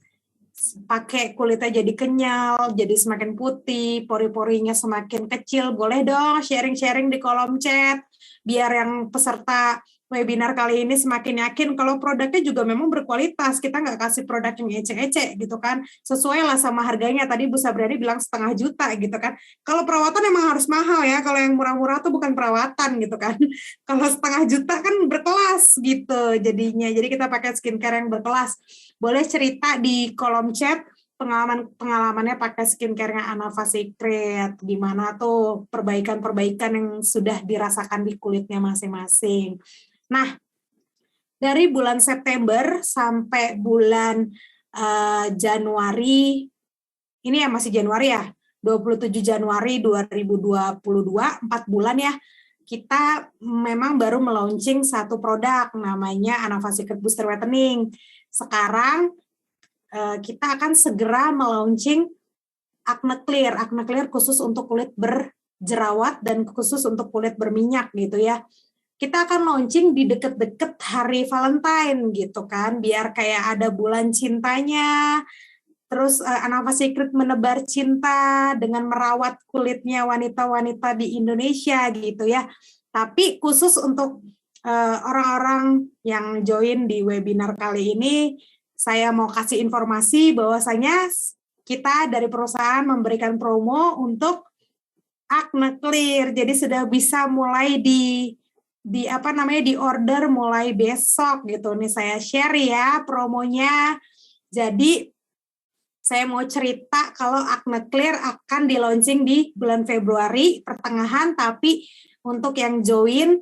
pakai kulitnya jadi kenyal, jadi semakin putih, pori-porinya semakin kecil, boleh dong sharing-sharing di kolom chat, biar yang peserta webinar kali ini semakin yakin kalau produknya juga memang berkualitas. Kita nggak kasih produk yang ecek-ecek gitu kan. Sesuai lah sama harganya. Tadi Bu Sabriani bilang 500.000 gitu kan. Kalau perawatan emang harus mahal ya. Kalau yang murah-murah tuh bukan perawatan gitu kan. Kalau 500.000 kan berkelas gitu jadinya. Jadi kita pakai skincare yang berkelas. Boleh cerita di kolom chat pengalamannya pakai skincare-nya Anava Secret, gimana tuh perbaikan-perbaikan yang sudah dirasakan di kulitnya masing-masing. Nah, dari bulan September sampai bulan Januari, ini ya masih Januari ya, 27 Januari 2022, 4 bulan ya, kita memang baru melaunching satu produk namanya Anava Secret Booster Whitening. Sekarang kita akan segera melaunching Acne Clear. Acne Clear khusus untuk kulit berjerawat dan khusus untuk kulit berminyak gitu ya. Kita akan launching di deket-deket hari Valentine gitu kan, biar kayak ada bulan cintanya. Terus Anava Secret menebar cinta dengan merawat kulitnya wanita-wanita di Indonesia gitu ya. Tapi khusus untuk orang-orang yang join di webinar kali ini, saya mau kasih informasi bahwasanya kita dari perusahaan memberikan promo untuk Acne Clear. Jadi sudah bisa mulai di order mulai besok gitu. Nih saya share ya promonya. Jadi saya mau cerita kalau Acne Clear akan di launching di bulan Februari pertengahan, tapi untuk yang join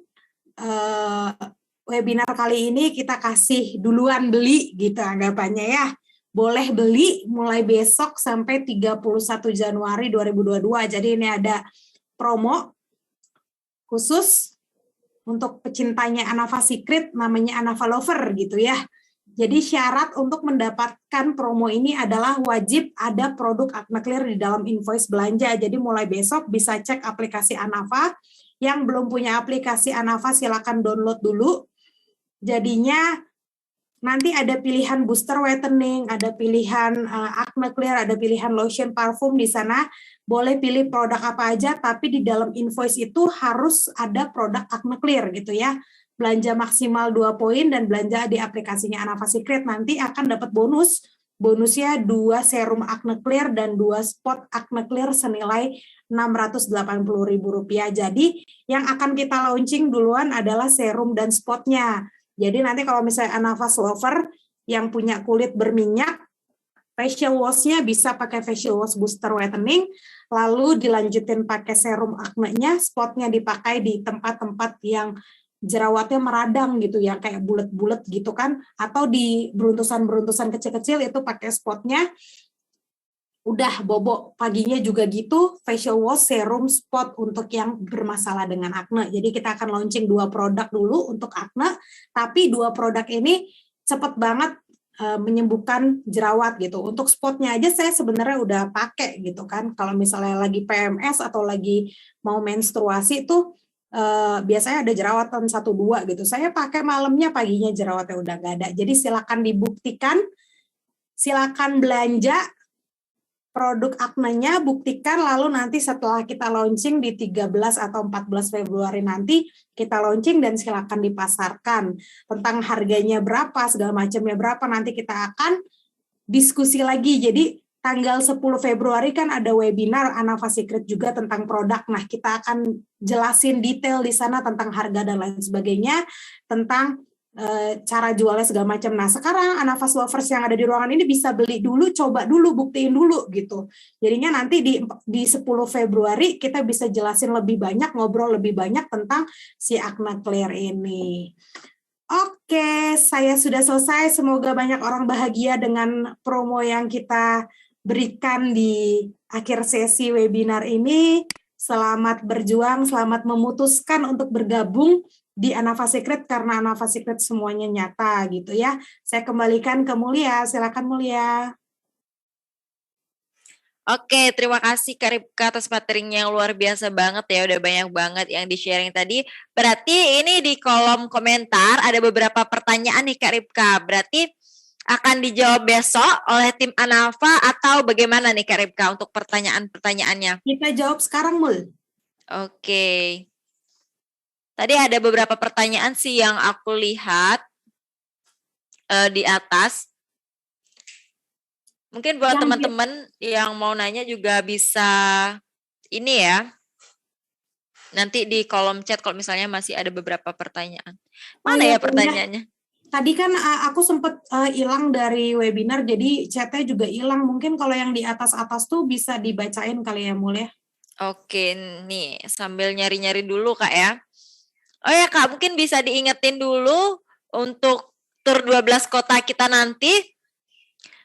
webinar kali ini kita kasih duluan beli gitu anggapannya ya. Boleh beli mulai besok sampai 31 Januari 2022. Jadi ini ada promo khusus untuk pecintanya Anava Secret, namanya Anava Lover gitu ya. Jadi syarat untuk mendapatkan promo ini adalah wajib ada produk Acne Clear di dalam invoice belanja. Jadi mulai besok bisa cek aplikasi Anava. Yang belum punya aplikasi Anava silakan download dulu. Jadinya nanti ada pilihan booster whitening, ada pilihan Acne Clear, ada pilihan lotion parfum di sana. Boleh pilih produk apa aja, tapi di dalam invoice itu harus ada produk Acne Clear gitu ya. Belanja maksimal 2 poin dan belanja di aplikasinya Anava Secret nanti akan dapat bonus. Bonusnya 2 serum Acne Clear dan 2 spot Acne Clear senilai Rp680.000. Jadi yang akan kita launching duluan adalah serum dan spotnya. Jadi nanti kalau misalnya Anava Lover yang punya kulit berminyak, facial wash-nya bisa pakai facial wash booster whitening, lalu dilanjutin pakai serum acne-nya, spotnya dipakai di tempat-tempat yang jerawatnya meradang gitu ya, kayak bulat-bulat gitu kan, atau di beruntusan-beruntusan kecil-kecil itu pakai spotnya. Udah bobo paginya juga gitu, facial wash, serum, spot untuk yang bermasalah dengan acne. Jadi kita akan launching 2 produk dulu untuk acne, tapi 2 produk ini cepet banget menyembuhkan jerawat gitu. Untuk spotnya aja saya sebenarnya udah pakai gitu kan. Kalau misalnya lagi PMS atau lagi mau menstruasi tuh biasanya ada jerawatan 1-2 gitu. Saya pakai malamnya, paginya jerawatnya udah gak ada. Jadi silakan dibuktikan, silakan belanja produk acne-nya, buktikan, lalu nanti setelah kita launching di 13 atau 14 Februari nanti kita launching dan silakan dipasarkan. Tentang harganya berapa, segala macamnya berapa, nanti kita akan diskusi lagi. Jadi tanggal 10 Februari kan ada webinar Anava Secret juga tentang produk. Nah, kita akan jelasin detail di sana tentang harga dan lain sebagainya, tentang cara jualnya segala macam. Nah, sekarang Anava Lovers yang ada di ruangan ini bisa beli dulu, coba dulu, buktiin dulu gitu. Jadinya nanti di 10 Februari kita bisa jelasin lebih banyak, ngobrol lebih banyak tentang si Acne Clear ini. Oke, saya sudah selesai. Semoga banyak orang bahagia dengan promo yang kita berikan di akhir sesi webinar ini. Selamat berjuang, selamat memutuskan untuk bergabung di Anava Secret karena Anava Secret semuanya nyata gitu ya. Saya kembalikan ke Mulia, silakan Mulia. Oke, terima kasih Kak Ripka atas materinya yang luar biasa banget ya, udah banyak banget yang di-sharing tadi. Berarti ini di kolom komentar ada beberapa pertanyaan nih Kak Ripka. Berarti akan dijawab besok oleh tim Anava atau bagaimana nih Kak Ripka untuk pertanyaan-pertanyaannya? Kita jawab sekarang, Mul. Oke. Tadi ada beberapa pertanyaan sih yang aku lihat di atas. Mungkin buat teman-teman yang mau nanya juga bisa ini ya. Nanti di kolom chat kalau misalnya masih ada beberapa pertanyaan. Mana ya pertanyaannya? Tadi kan aku sempat hilang dari webinar, jadi chatnya juga hilang. Mungkin kalau yang di atas-atas tuh bisa dibacain kali ya, Mul ya. Oke, nih sambil nyari-nyari dulu Kak ya. Oh ya Kak, mungkin bisa diingetin dulu untuk tur 12 kota kita nanti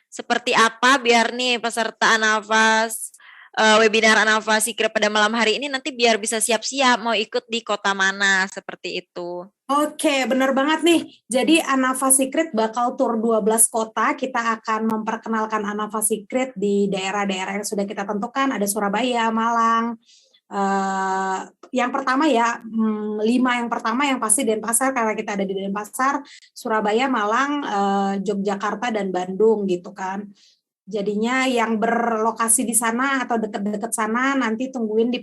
seperti apa biar nih peserta Anafas webinar Anafas Secret pada malam hari ini nanti biar bisa siap-siap mau ikut di kota mana seperti itu. Oke, benar banget nih. Jadi Anafas Secret bakal tur 12 kota. Kita akan memperkenalkan Anafas Secret di daerah-daerah yang sudah kita tentukan. Ada Surabaya, Malang. Yang pertama ya, 5 yang pertama yang pasti Denpasar karena kita ada di Denpasar, Surabaya, Malang, Yogyakarta, dan Bandung gitu kan. Jadinya yang berlokasi di sana atau dekat-dekat sana nanti tungguin di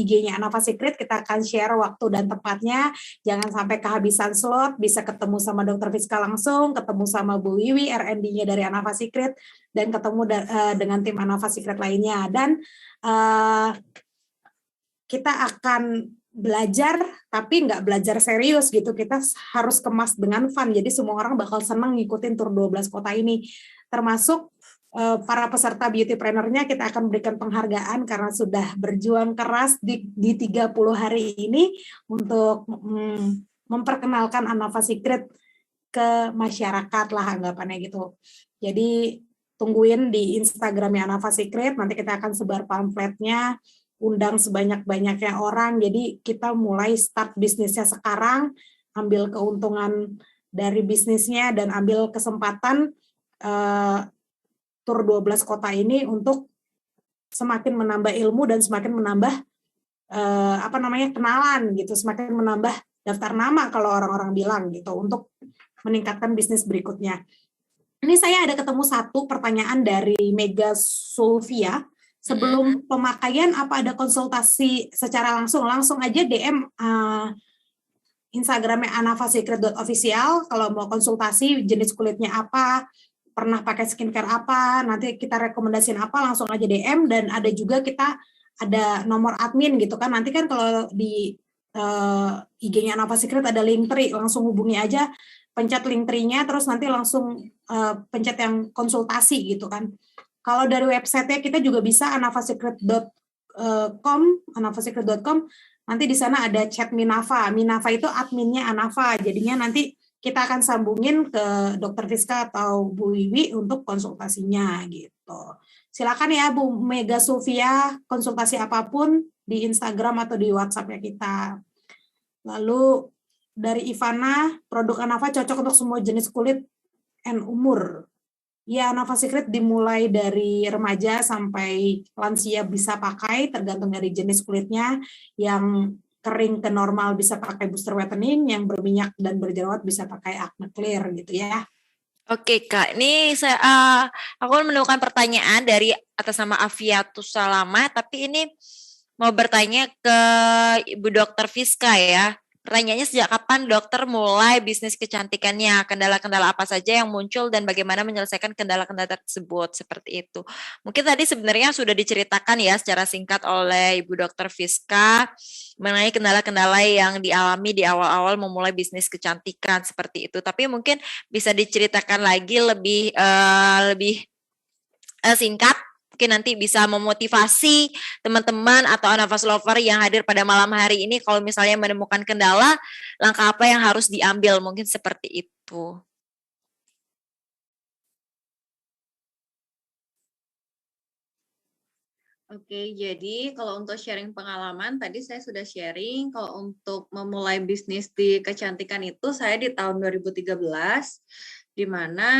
IG-nya Anafas Secret, kita akan share waktu dan tempatnya. Jangan sampai kehabisan slot, bisa ketemu sama Dr. Fiska langsung, ketemu sama Bu Wiwi, R&D-nya dari Anafas Secret, dan ketemu dengan tim Anafas Secret lainnya. Dan kita akan belajar, tapi nggak belajar serius gitu. Kita harus kemas dengan fun. Jadi semua orang bakal senang ngikutin tur 12 kota ini. Termasuk para peserta beautypreneur-nya kita akan berikan penghargaan karena sudah berjuang keras di 30 hari ini untuk memperkenalkan Anafas Secret ke masyarakat lah anggapannya gitu. Jadi tungguin di Instagramnya Anafas Secret, nanti kita akan sebar pamfletnya, undang sebanyak-banyaknya orang. Jadi kita mulai start bisnisnya sekarang, ambil keuntungan dari bisnisnya dan ambil kesempatan tur 12 kota ini untuk semakin menambah ilmu dan semakin menambah kenalan gitu, semakin menambah daftar nama kalau orang-orang bilang gitu untuk meningkatkan bisnis berikutnya. Ini saya ada ketemu satu pertanyaan dari Mega Sulvia. Sebelum pemakaian apa ada konsultasi secara langsung aja DM Instagramnya anafasecret.official kalau mau konsultasi jenis kulitnya apa, pernah pakai skincare apa, nanti kita rekomendasiin apa, langsung aja DM. Dan ada juga kita ada nomor admin gitu kan, nanti kan kalau di IG-nya Anafas Secret ada Linktree, langsung hubungi aja, pencet Linktree-nya, terus nanti langsung pencet yang konsultasi gitu kan. Kalau dari website-nya kita juga bisa anafasecret.com, nanti di sana ada chat Minafa. Minafa itu adminnya Anafa, jadinya nanti kita akan sambungin ke Dr. Fiska atau Bu Wiwi untuk konsultasinya gitu. Silakan ya Bu Mega Sofia, konsultasi apapun di Instagram atau di WhatsApp-nya kita. Lalu dari Ivana, produk Anafa cocok untuk semua jenis kulit dan umur. Ya, Anafas Secret dimulai dari remaja sampai lansia bisa pakai, tergantung dari jenis kulitnya. Yang kering ke normal bisa pakai booster whitening, yang berminyak dan berjerawat bisa pakai acne clear gitu ya. Oke Kak, ini aku menemukan pertanyaan dari atas nama Afiatus Salama, tapi ini mau bertanya ke Ibu Dr. Fiska ya. Pertanyaannya, sejak kapan dokter mulai bisnis kecantikannya? Kendala-kendala apa saja yang muncul dan bagaimana menyelesaikan kendala-kendala tersebut? Seperti itu. Mungkin tadi sebenarnya sudah diceritakan ya secara singkat oleh Ibu Dr. Fiska mengenai kendala-kendala yang dialami di awal-awal memulai bisnis kecantikan seperti itu. Tapi mungkin bisa diceritakan lagi lebih singkat. Mungkin nanti bisa memotivasi teman-teman atau Anafas lover yang hadir pada malam hari ini kalau misalnya menemukan kendala, langkah apa yang harus diambil, mungkin seperti itu. Oke, jadi kalau untuk sharing pengalaman, tadi saya sudah sharing kalau untuk memulai bisnis di kecantikan itu saya di tahun 2013, di mana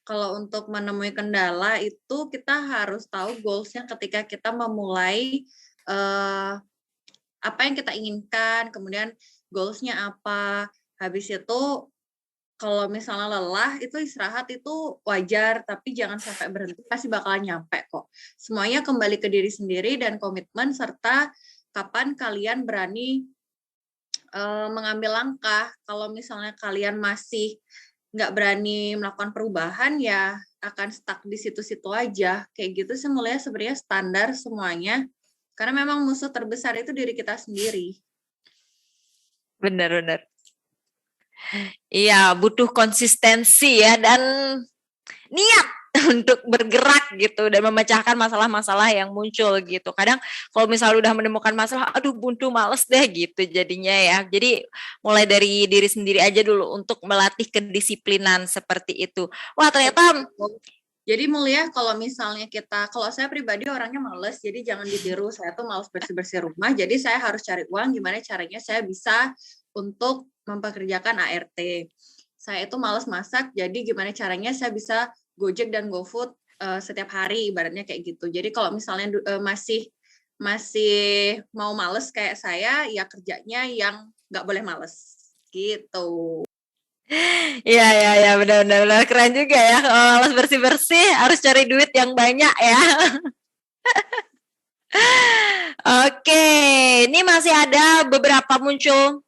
kalau untuk menemui kendala itu kita harus tahu goals-nya ketika kita memulai apa yang kita inginkan, kemudian goals-nya apa. Habis itu kalau misalnya lelah itu istirahat itu wajar, tapi jangan sampai berhenti, pasti bakalan nyampe kok. Semuanya kembali ke diri sendiri dan komitmen serta kapan kalian berani mengambil langkah. Kalau misalnya kalian masih nggak berani melakukan perubahan, ya akan stuck di situ-situ aja. Kayak gitu sih mulai sebenarnya standar semuanya. Karena memang musuh terbesar itu diri kita sendiri. Benar-benar. Iya, butuh konsistensi ya dan niat untuk bergerak gitu dan memecahkan masalah-masalah yang muncul gitu. Kadang kalau misalnya udah menemukan masalah, aduh buntu males deh gitu jadinya ya. Jadi mulai dari diri sendiri aja dulu untuk melatih kedisiplinan seperti itu. Wah ternyata jadi Mulia, kalau misalnya kalau saya pribadi orangnya males, jadi jangan ditiru, saya tuh males bersih-bersih rumah, jadi saya harus cari uang, gimana caranya saya bisa untuk mempekerjakan ART. Saya itu males masak, jadi gimana caranya saya bisa Gojek dan GoFood setiap hari, ibaratnya kayak gitu. Jadi kalau misalnya masih mau males kayak saya, ya kerjanya yang nggak boleh males, gitu. Iya benar keren juga ya. Kalau males bersih-bersih harus cari duit yang banyak ya. Oke, ini masih ada beberapa muncul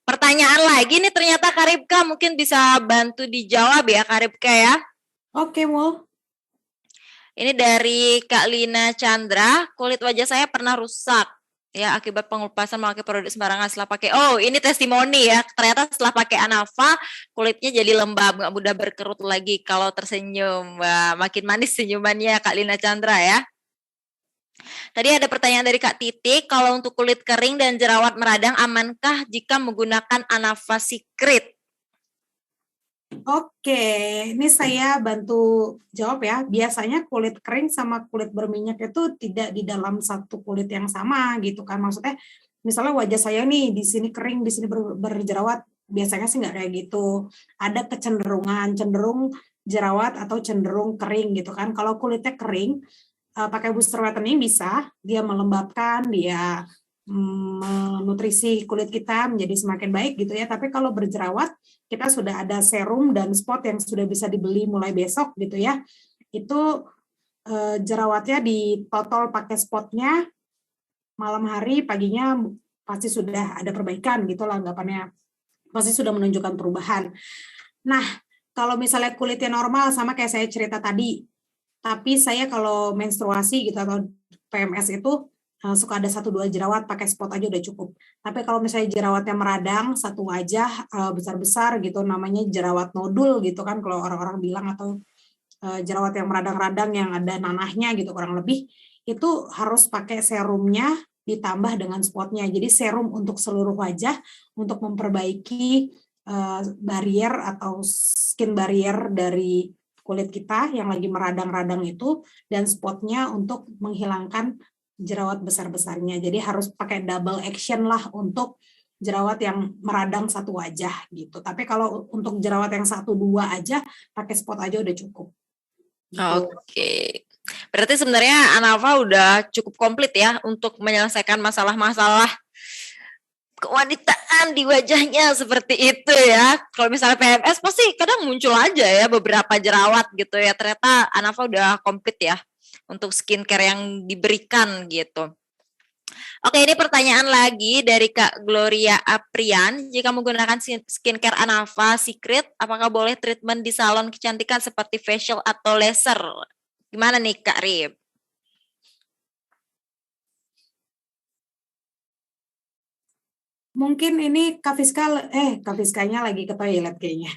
pertanyaan lagi nih, ternyata Karibka mungkin bisa bantu dijawab ya Karibka ya. Oke, Mul. Ini dari Kak Lina Chandra, kulit wajah saya pernah rusak ya akibat pengelupasan memakai produk sembarangan setelah pakai. Oh, ini testimoni ya. Ternyata setelah pakai Anava kulitnya jadi lembab, nggak mudah berkerut lagi kalau tersenyum. Wah, makin manis senyumannya Kak Lina Chandra ya. Tadi ada pertanyaan dari Kak Titik, kalau untuk kulit kering dan jerawat meradang amankah jika menggunakan Anava Secret? Oke, ini saya bantu jawab ya. Biasanya kulit kering sama kulit berminyak itu tidak di dalam satu kulit yang sama gitu kan. Maksudnya misalnya wajah saya nih di sini kering, di sini berjerawat, biasanya sih nggak kayak gitu. Ada kecenderungan, cenderung jerawat atau cenderung kering gitu kan. Kalau kulitnya kering, pakai booster whitening bisa, dia melembabkan, dia menutrisi kulit kita menjadi semakin baik gitu ya. Tapi kalau berjerawat, kita sudah ada serum dan spot yang sudah bisa dibeli mulai besok gitu ya. Itu jerawatnya ditotol pakai spotnya, malam hari paginya pasti sudah ada perbaikan gitu lah anggapannya. Pasti sudah menunjukkan perubahan. Nah, kalau misalnya kulitnya normal sama kayak saya cerita tadi, tapi saya kalau menstruasi gitu atau PMS itu suka ada 1-2 jerawat, pakai spot aja udah cukup. Tapi kalau misalnya jerawatnya meradang, satu wajah besar-besar gitu, namanya jerawat nodul gitu kan kalau orang-orang bilang, atau jerawat yang meradang-radang yang ada nanahnya gitu kurang lebih, itu harus pakai serumnya ditambah dengan spotnya. Jadi serum untuk seluruh wajah untuk memperbaiki barrier atau skin barrier dari kulit kita yang lagi meradang-radang itu, dan spotnya untuk menghilangkan jerawat besar-besarnya. Jadi harus pakai double action lah untuk jerawat yang meradang satu wajah gitu. Tapi kalau untuk jerawat yang 1-2 aja, pakai spot aja udah cukup. Gitu. Oke. Berarti sebenarnya Anava udah cukup komplit ya untuk menyelesaikan masalah-masalah kewanitaan di wajahnya seperti itu ya. Kalau misalnya PMS pasti kadang muncul aja ya beberapa jerawat gitu ya. Ternyata Anava udah komplit ya untuk skincare yang diberikan gitu. Oke, ini pertanyaan lagi dari Kak Gloria Aprian. Jika menggunakan skincare Anava Secret, apakah boleh treatment di salon kecantikan seperti facial atau laser? Gimana nih Kak Rip? Mungkin ini Kak Fiskanya lagi ke toilet kayaknya.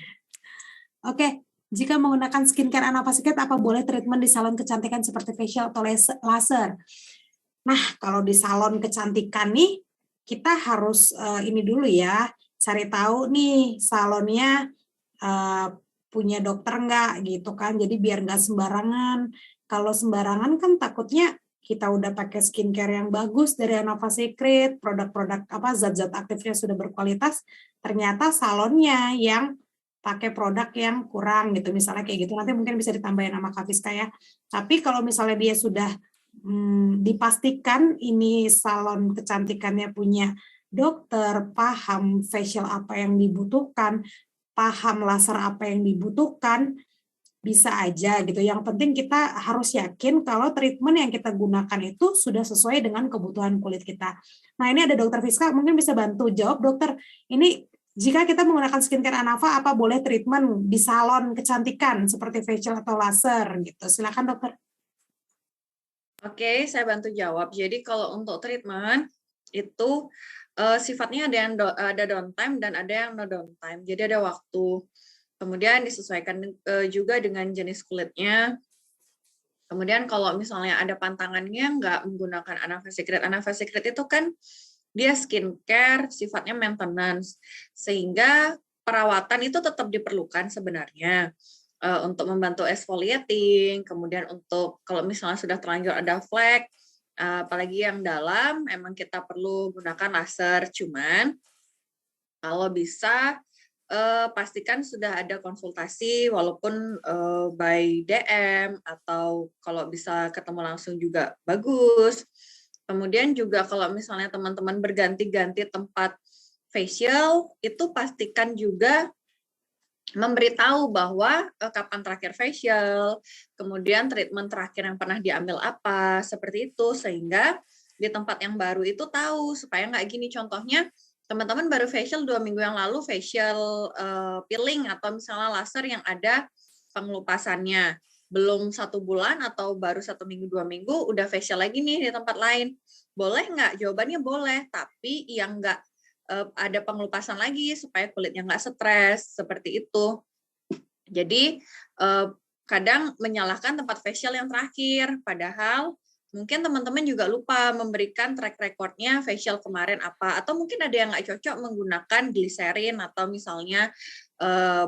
Oke, jika menggunakan skincare Anava Secret, apa boleh treatment di salon kecantikan seperti facial atau laser? Nah, kalau di salon kecantikan nih, kita harus ini dulu ya, cari tahu nih salonnya punya dokter nggak gitu kan. Jadi biar nggak sembarangan. Kalau sembarangan kan takutnya kita udah pakai skincare yang bagus dari Anava Secret, produk-produk zat-zat aktifnya sudah berkualitas, ternyata salonnya yang pakai produk yang kurang gitu, misalnya kayak gitu. Nanti mungkin bisa ditambahin sama Kak Fiska ya. Tapi kalau misalnya dia sudah dipastikan ini salon kecantikannya punya dokter, paham facial apa yang dibutuhkan, paham laser apa yang dibutuhkan, bisa aja gitu. Yang penting kita harus yakin kalau treatment yang kita gunakan itu sudah sesuai dengan kebutuhan kulit kita. Nah, ini ada Dokter Fiska, mungkin bisa bantu jawab, Dokter. Ini jika kita menggunakan skincare Anava, apa boleh treatment di salon kecantikan seperti facial atau laser gitu? Silakan, Dokter. Oke, saya bantu jawab. Jadi kalau untuk treatment itu sifatnya ada yang ada downtime dan ada yang no downtime. Jadi ada waktu. Kemudian disesuaikan juga dengan jenis kulitnya. Kemudian kalau misalnya ada pantangannya nggak menggunakan Anava Secret. Anava Secret itu kan dia skincare, sifatnya maintenance. Sehingga perawatan itu tetap diperlukan sebenarnya. Untuk membantu exfoliating, kemudian untuk kalau misalnya sudah terlanjur ada flek, apalagi yang dalam, emang kita perlu gunakan laser. Cuman kalau bisa pastikan sudah ada konsultasi, walaupun by DM atau kalau bisa ketemu langsung juga bagus. Kemudian juga kalau misalnya teman-teman berganti-ganti tempat facial, itu pastikan juga memberitahu bahwa kapan terakhir facial, kemudian treatment terakhir yang pernah diambil apa, seperti itu, sehingga di tempat yang baru itu tahu, supaya nggak gini contohnya, teman-teman baru facial 2 minggu yang lalu, facial peeling atau misalnya laser yang ada pengelupasannya, belum 1 bulan atau baru 1 minggu 2 minggu udah facial lagi nih di tempat lain, boleh nggak? Jawabannya boleh, tapi yang nggak ada pengelupasan lagi supaya kulitnya nggak stres, seperti itu. Jadi kadang menyalahkan tempat facial yang terakhir, padahal mungkin teman-teman juga lupa memberikan track recordnya facial kemarin apa, atau mungkin ada yang nggak cocok menggunakan gliserin atau misalnya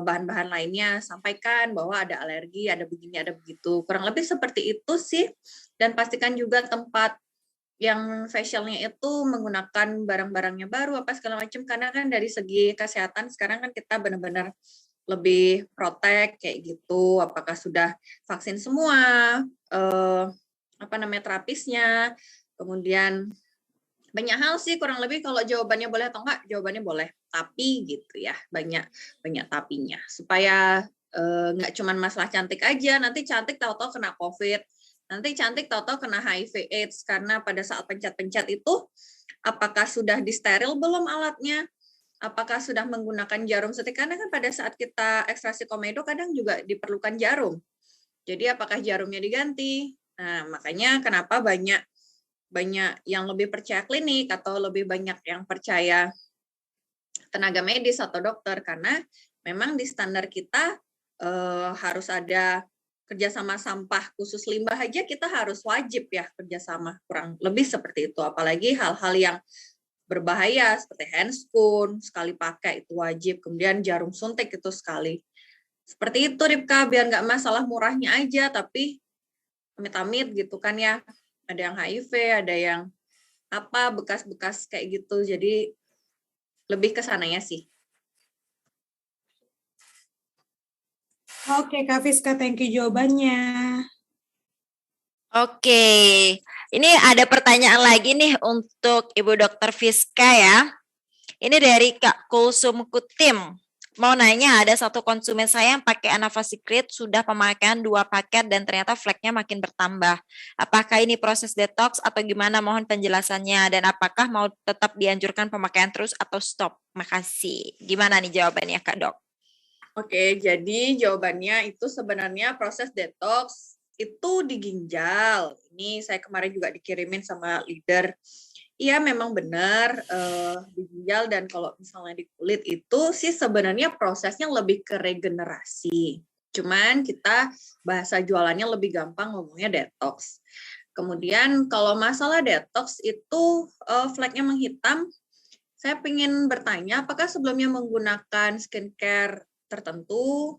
bahan-bahan lainnya, sampaikan bahwa ada alergi, ada begini, ada begitu. Kurang lebih seperti itu sih, dan pastikan juga tempat yang facialnya itu menggunakan barang-barangnya baru apa segala macam, karena kan dari segi kesehatan sekarang kan kita benar-benar lebih protek kayak gitu, apakah sudah vaksin semua, terapisnya, kemudian banyak hal sih. Kurang lebih kalau jawabannya boleh atau enggak, jawabannya boleh, tapi gitu ya, banyak tapinya, supaya nggak cuman masalah cantik aja, nanti cantik tahu-tahu kena COVID, nanti cantik tahu-tahu kena HIV AIDS, karena pada saat pencet-pencet itu, apakah sudah disteril belum alatnya, apakah sudah menggunakan jarum suntik, karena kan pada saat kita ekstraksi komedo kadang juga diperlukan jarum, jadi apakah jarumnya diganti. Nah, makanya kenapa banyak yang lebih percaya klinik atau lebih banyak yang percaya tenaga medis atau dokter, karena memang di standar kita harus ada kerjasama sampah khusus limbah aja, kita harus wajib ya kerjasama, kurang lebih seperti itu. Apalagi hal-hal yang berbahaya seperti handscoon sekali pakai itu wajib, kemudian jarum suntik itu sekali. Seperti itu Ripka, biar nggak masalah murahnya aja, tapi amit-amit gitu kan ya, ada yang HIV, ada yang apa bekas-bekas kayak gitu, jadi lebih ke sananya sih. Oke, Kak Fiska, thank you jawabannya. Oke, ini ada pertanyaan lagi nih untuk Ibu Dokter Fiska ya. Ini dari Kak Kulsum Kutim. Mau nanya, ada satu konsumen saya yang pakai Anava Secret sudah pemakaian 2 paket dan ternyata fleknya makin bertambah. Apakah ini proses detox atau gimana? Mohon penjelasannya. Dan apakah mau tetap dianjurkan pemakaian terus atau stop? Makasih. Gimana nih jawabannya Kak Dok? Oke, jadi jawabannya itu sebenarnya proses detox itu di ginjal. Ini saya kemarin juga dikirimin sama leader. Iya memang benar di ginjal, dan kalau misalnya di kulit itu sih sebenarnya prosesnya lebih ke regenerasi. Cuman kita bahasa jualannya lebih gampang ngomongnya detox. Kemudian kalau masalah detox itu fleknya menghitam, saya ingin bertanya apakah sebelumnya menggunakan skincare tertentu,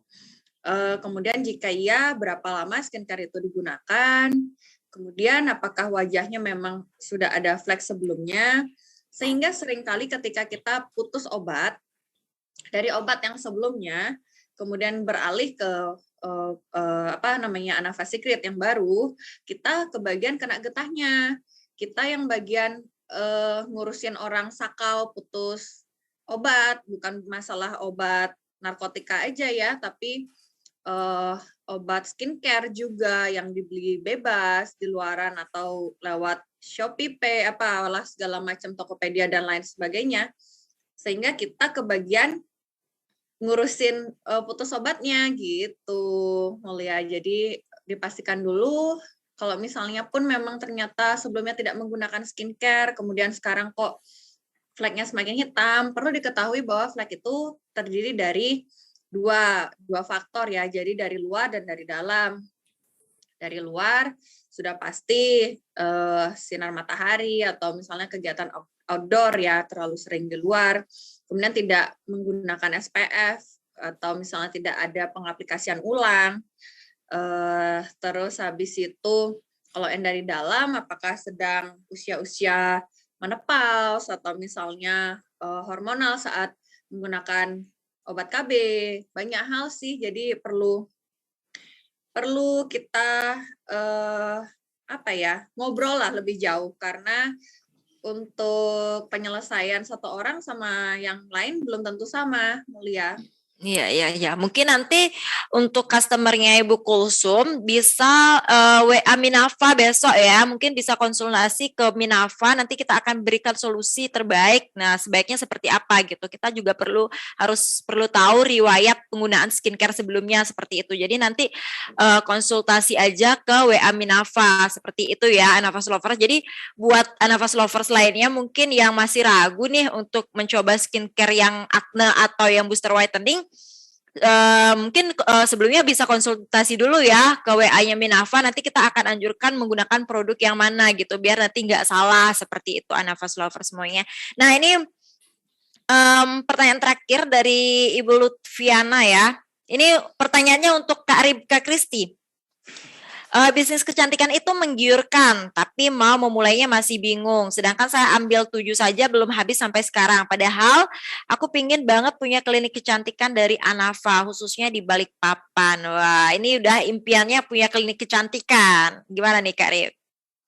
kemudian jika iya berapa lama skincare itu digunakan, kemudian apakah wajahnya memang sudah ada flek sebelumnya, sehingga seringkali ketika kita putus obat dari obat yang sebelumnya, kemudian beralih ke Anava Secret yang baru, kita kebagian kena getahnya. Kita yang bagian ngurusin orang sakau putus obat, bukan masalah obat narkotika aja ya, tapi obat skincare juga yang dibeli bebas di luaran atau lewat Shopee Pay, apalah segala macam Tokopedia dan lain sebagainya. Sehingga kita kebagian ngurusin putus obatnya gitu, Mulia. Jadi dipastikan dulu kalau misalnya pun memang ternyata sebelumnya tidak menggunakan skincare, kemudian sekarang kok fleknya semakin hitam, perlu diketahui bahwa flek itu terdiri dari dua faktor ya, jadi dari luar dan dari dalam. Dari luar sudah pasti sinar matahari atau misalnya kegiatan outdoor ya, terlalu sering di luar, kemudian tidak menggunakan SPF atau misalnya tidak ada pengaplikasian ulang. Terus habis itu kalau yang dari dalam apakah sedang usia-usia menopause atau misalnya hormonal saat menggunakan obat KB, banyak hal sih, jadi perlu kita ngobrol lah lebih jauh, karena untuk penyelesaian satu orang sama yang lain belum tentu sama, Mulia. Iya. Mungkin nanti untuk customernya Ibu Kulsum bisa WA Minafa besok ya. Mungkin bisa konsultasi ke Minafa. Nanti kita akan berikan solusi terbaik. Nah, sebaiknya seperti apa gitu. Kita juga harus tahu riwayat penggunaan skincare sebelumnya seperti itu. Jadi nanti konsultasi aja ke WA Minafa seperti itu ya, Anafas Lovers. Jadi buat Anafas Lovers lainnya mungkin yang masih ragu nih untuk mencoba skincare yang acne atau yang booster whitening, mungkin sebelumnya bisa konsultasi dulu ya ke WA-nya Minafa. Nanti kita akan anjurkan menggunakan produk yang mana gitu, biar nanti nggak salah seperti itu, Anafas Lovers semuanya. Nah ini pertanyaan terakhir dari Ibu Lutfiana ya. Ini pertanyaannya untuk Kak Ribka Kristi. Bisnis kecantikan itu menggiurkan, tapi mau memulainya masih bingung. Sedangkan saya ambil 7 saja belum habis sampai sekarang. Padahal aku pingin banget punya klinik kecantikan dari Anafa, khususnya di Balikpapan. Wah, ini udah impiannya punya klinik kecantikan. Gimana nih Kak Rib?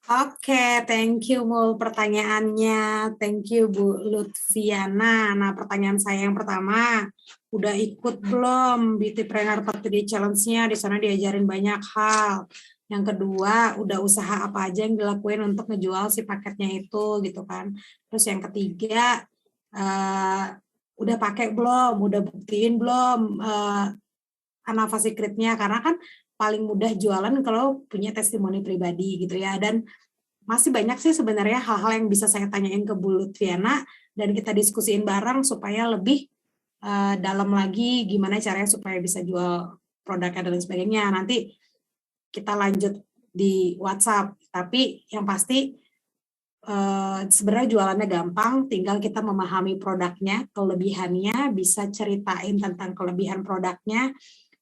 Oke, thank you Mul pertanyaannya. Thank you Bu Lutfiana. Nah, pertanyaan saya yang pertama, udah ikut belum Beautypreneur 30 Challenge-nya? Di sana diajarin banyak hal. Yang kedua, udah usaha apa aja yang dilakuin untuk ngejual si paketnya itu gitu kan. Terus yang ketiga, udah pakai belum? Udah buktiin belum Anafa Secret-nya? Karena kan paling mudah jualan kalau punya testimoni pribadi gitu ya. Dan masih banyak sih sebenarnya hal-hal yang bisa saya tanyain ke Bu Lutfiana dan kita diskusiin bareng supaya lebih dalam lagi gimana caranya supaya bisa jual produknya dan sebagainya. Nanti kita lanjut di WhatsApp. Tapi yang pasti sebenarnya jualannya gampang, tinggal kita memahami produknya, kelebihannya, bisa ceritain tentang kelebihan produknya,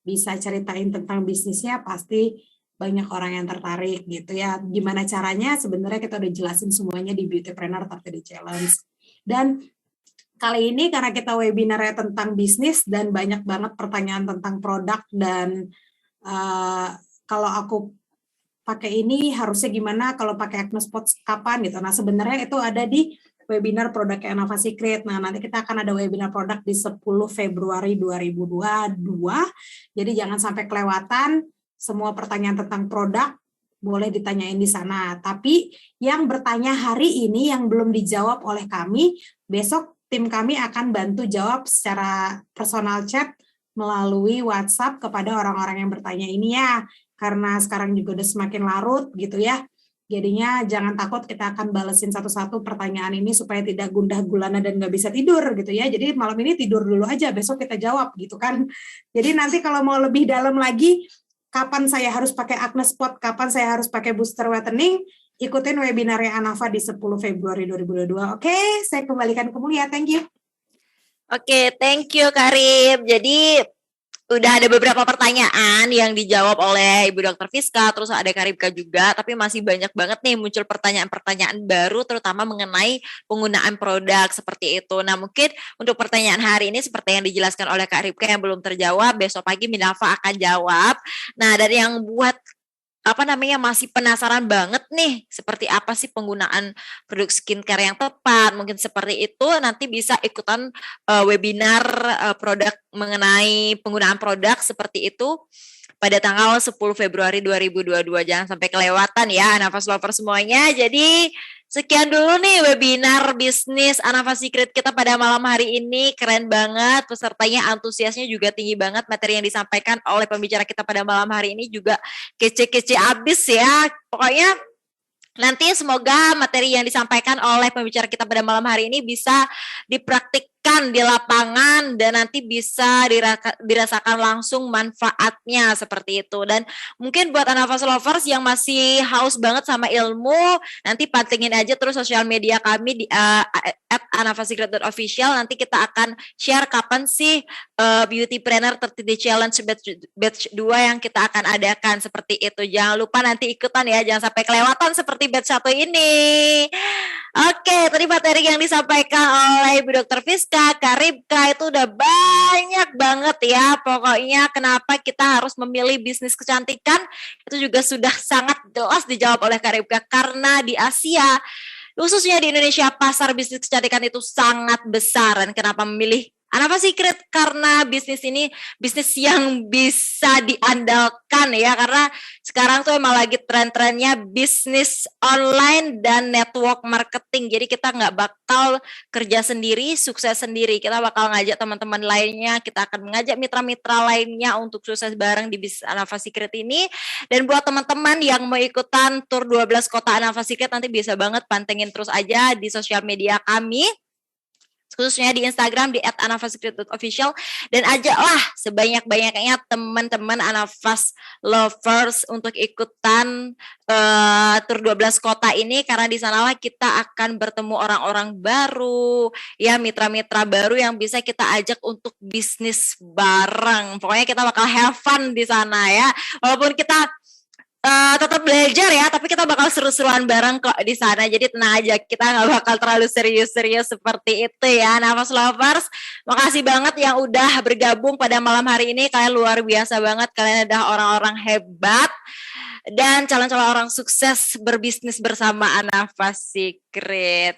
bisa ceritain tentang bisnisnya, pasti banyak orang yang tertarik gitu ya. Gimana caranya? Sebenarnya kita udah jelasin semuanya di Beautypreneur 30 Challenge. Dan kali ini karena kita webinarnya tentang bisnis dan banyak banget pertanyaan tentang produk dan kalau aku pakai ini harusnya gimana, kalau pakai acne spots kapan gitu. Nah sebenarnya itu ada di webinar produknya Anafa Secret. Nah nanti kita akan ada webinar produk di 10 Februari 2022. Jadi jangan sampai kelewatan. Semua pertanyaan tentang produk boleh ditanyain di sana. Tapi yang bertanya hari ini yang belum dijawab oleh kami, besok tim kami akan bantu jawab secara personal chat melalui WhatsApp kepada orang-orang yang bertanya ini ya. Karena sekarang juga udah semakin larut gitu ya. Jadinya jangan takut, kita akan balesin satu-satu pertanyaan ini supaya tidak gundah gulana dan nggak bisa tidur gitu ya. Jadi malam ini tidur dulu aja, besok kita jawab gitu kan. Jadi nanti kalau mau lebih dalam lagi, kapan saya harus pakai acne spot, kapan saya harus pakai booster whitening, ikutin webinarnya Anafa di 10 Februari 2022. Oke, saya kembalikan ke Mulia. Thank you. Oke, thank you Karib. Jadi udah ada beberapa pertanyaan yang dijawab oleh Ibu Dr. Fiska, terus ada Karibka juga, tapi masih banyak banget nih muncul pertanyaan-pertanyaan baru, terutama mengenai penggunaan produk seperti itu. Nah mungkin untuk pertanyaan hari ini seperti yang dijelaskan oleh Karibka yang belum terjawab, besok pagi Minafa akan jawab. Nah dari yang buat masih penasaran banget nih seperti apa sih penggunaan produk skincare yang tepat, mungkin seperti itu nanti bisa ikutan webinar produk mengenai penggunaan produk seperti itu pada tanggal 10 Februari 2022. Jangan sampai kelewatan ya Anafas Lover semuanya. Jadi sekian dulu nih webinar bisnis Anafas Secret kita pada malam hari ini. Keren banget, pesertanya antusiasnya juga tinggi banget. Materi yang disampaikan oleh pembicara kita pada malam hari ini juga kece-kece abis ya. Pokoknya nanti semoga materi yang disampaikan oleh pembicara kita pada malam hari ini bisa dipraktikkan di lapangan dan nanti bisa dirasakan langsung manfaatnya seperti itu. Dan mungkin buat Anafas Lovers yang masih haus banget sama ilmu, nanti pantengin aja terus sosial media kami di @anafasecret.official. Nanti kita akan share kapan sih Beautypreneur 30 Day Challenge batch 2 yang kita akan adakan seperti itu. Jangan lupa nanti ikutan ya, jangan sampai kelewatan seperti batch 1 ini. Oke, tadi materi yang disampaikan oleh Bu Dr. Fiska, Karibka itu udah banyak banget ya. Pokoknya kenapa kita harus memilih bisnis kecantikan itu juga sudah sangat jelas dijawab oleh Karibka, karena di Asia khususnya di Indonesia pasar bisnis kecantikan itu sangat besar. Dan kenapa memilih Anafas Secret? Karena bisnis ini bisnis yang bisa diandalkan ya, karena sekarang tuh emang lagi tren-trennya bisnis online dan network marketing. Jadi kita nggak bakal kerja sendiri, sukses sendiri. Kita bakal ngajak teman-teman lainnya, kita akan mengajak mitra-mitra lainnya untuk sukses bareng di bisnis Anafas Secret ini. Dan buat teman-teman yang mau ikutan tur 12 kota Anafas Secret, nanti bisa banget pantengin terus aja di sosial media kami, khususnya di Instagram di @anafasecret.official, dan ajaklah sebanyak-banyaknya teman-teman Anafas Lovers untuk ikutan tur 12 kota ini, karena di sanalah kita akan bertemu orang-orang baru ya, mitra-mitra baru yang bisa kita ajak untuk bisnis bareng. Pokoknya kita bakal have fun di sana ya. Walaupun kita tetap belajar ya, tapi kita bakal seru-seruan bareng kok di sana. Jadi tenang aja, kita nggak bakal terlalu serius-serius seperti itu ya. Anafas Lovers, makasih banget yang udah bergabung pada malam hari ini. Kalian luar biasa banget, kalian adalah orang-orang hebat dan calon-calon orang sukses berbisnis bersama Anafas Secret.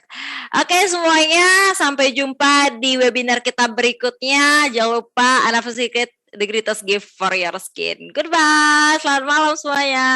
Oke semuanya, sampai jumpa di webinar kita berikutnya. Jangan lupa Anafas Secret, the greatest gift for your skin. Goodbye, selamat malam semuanya.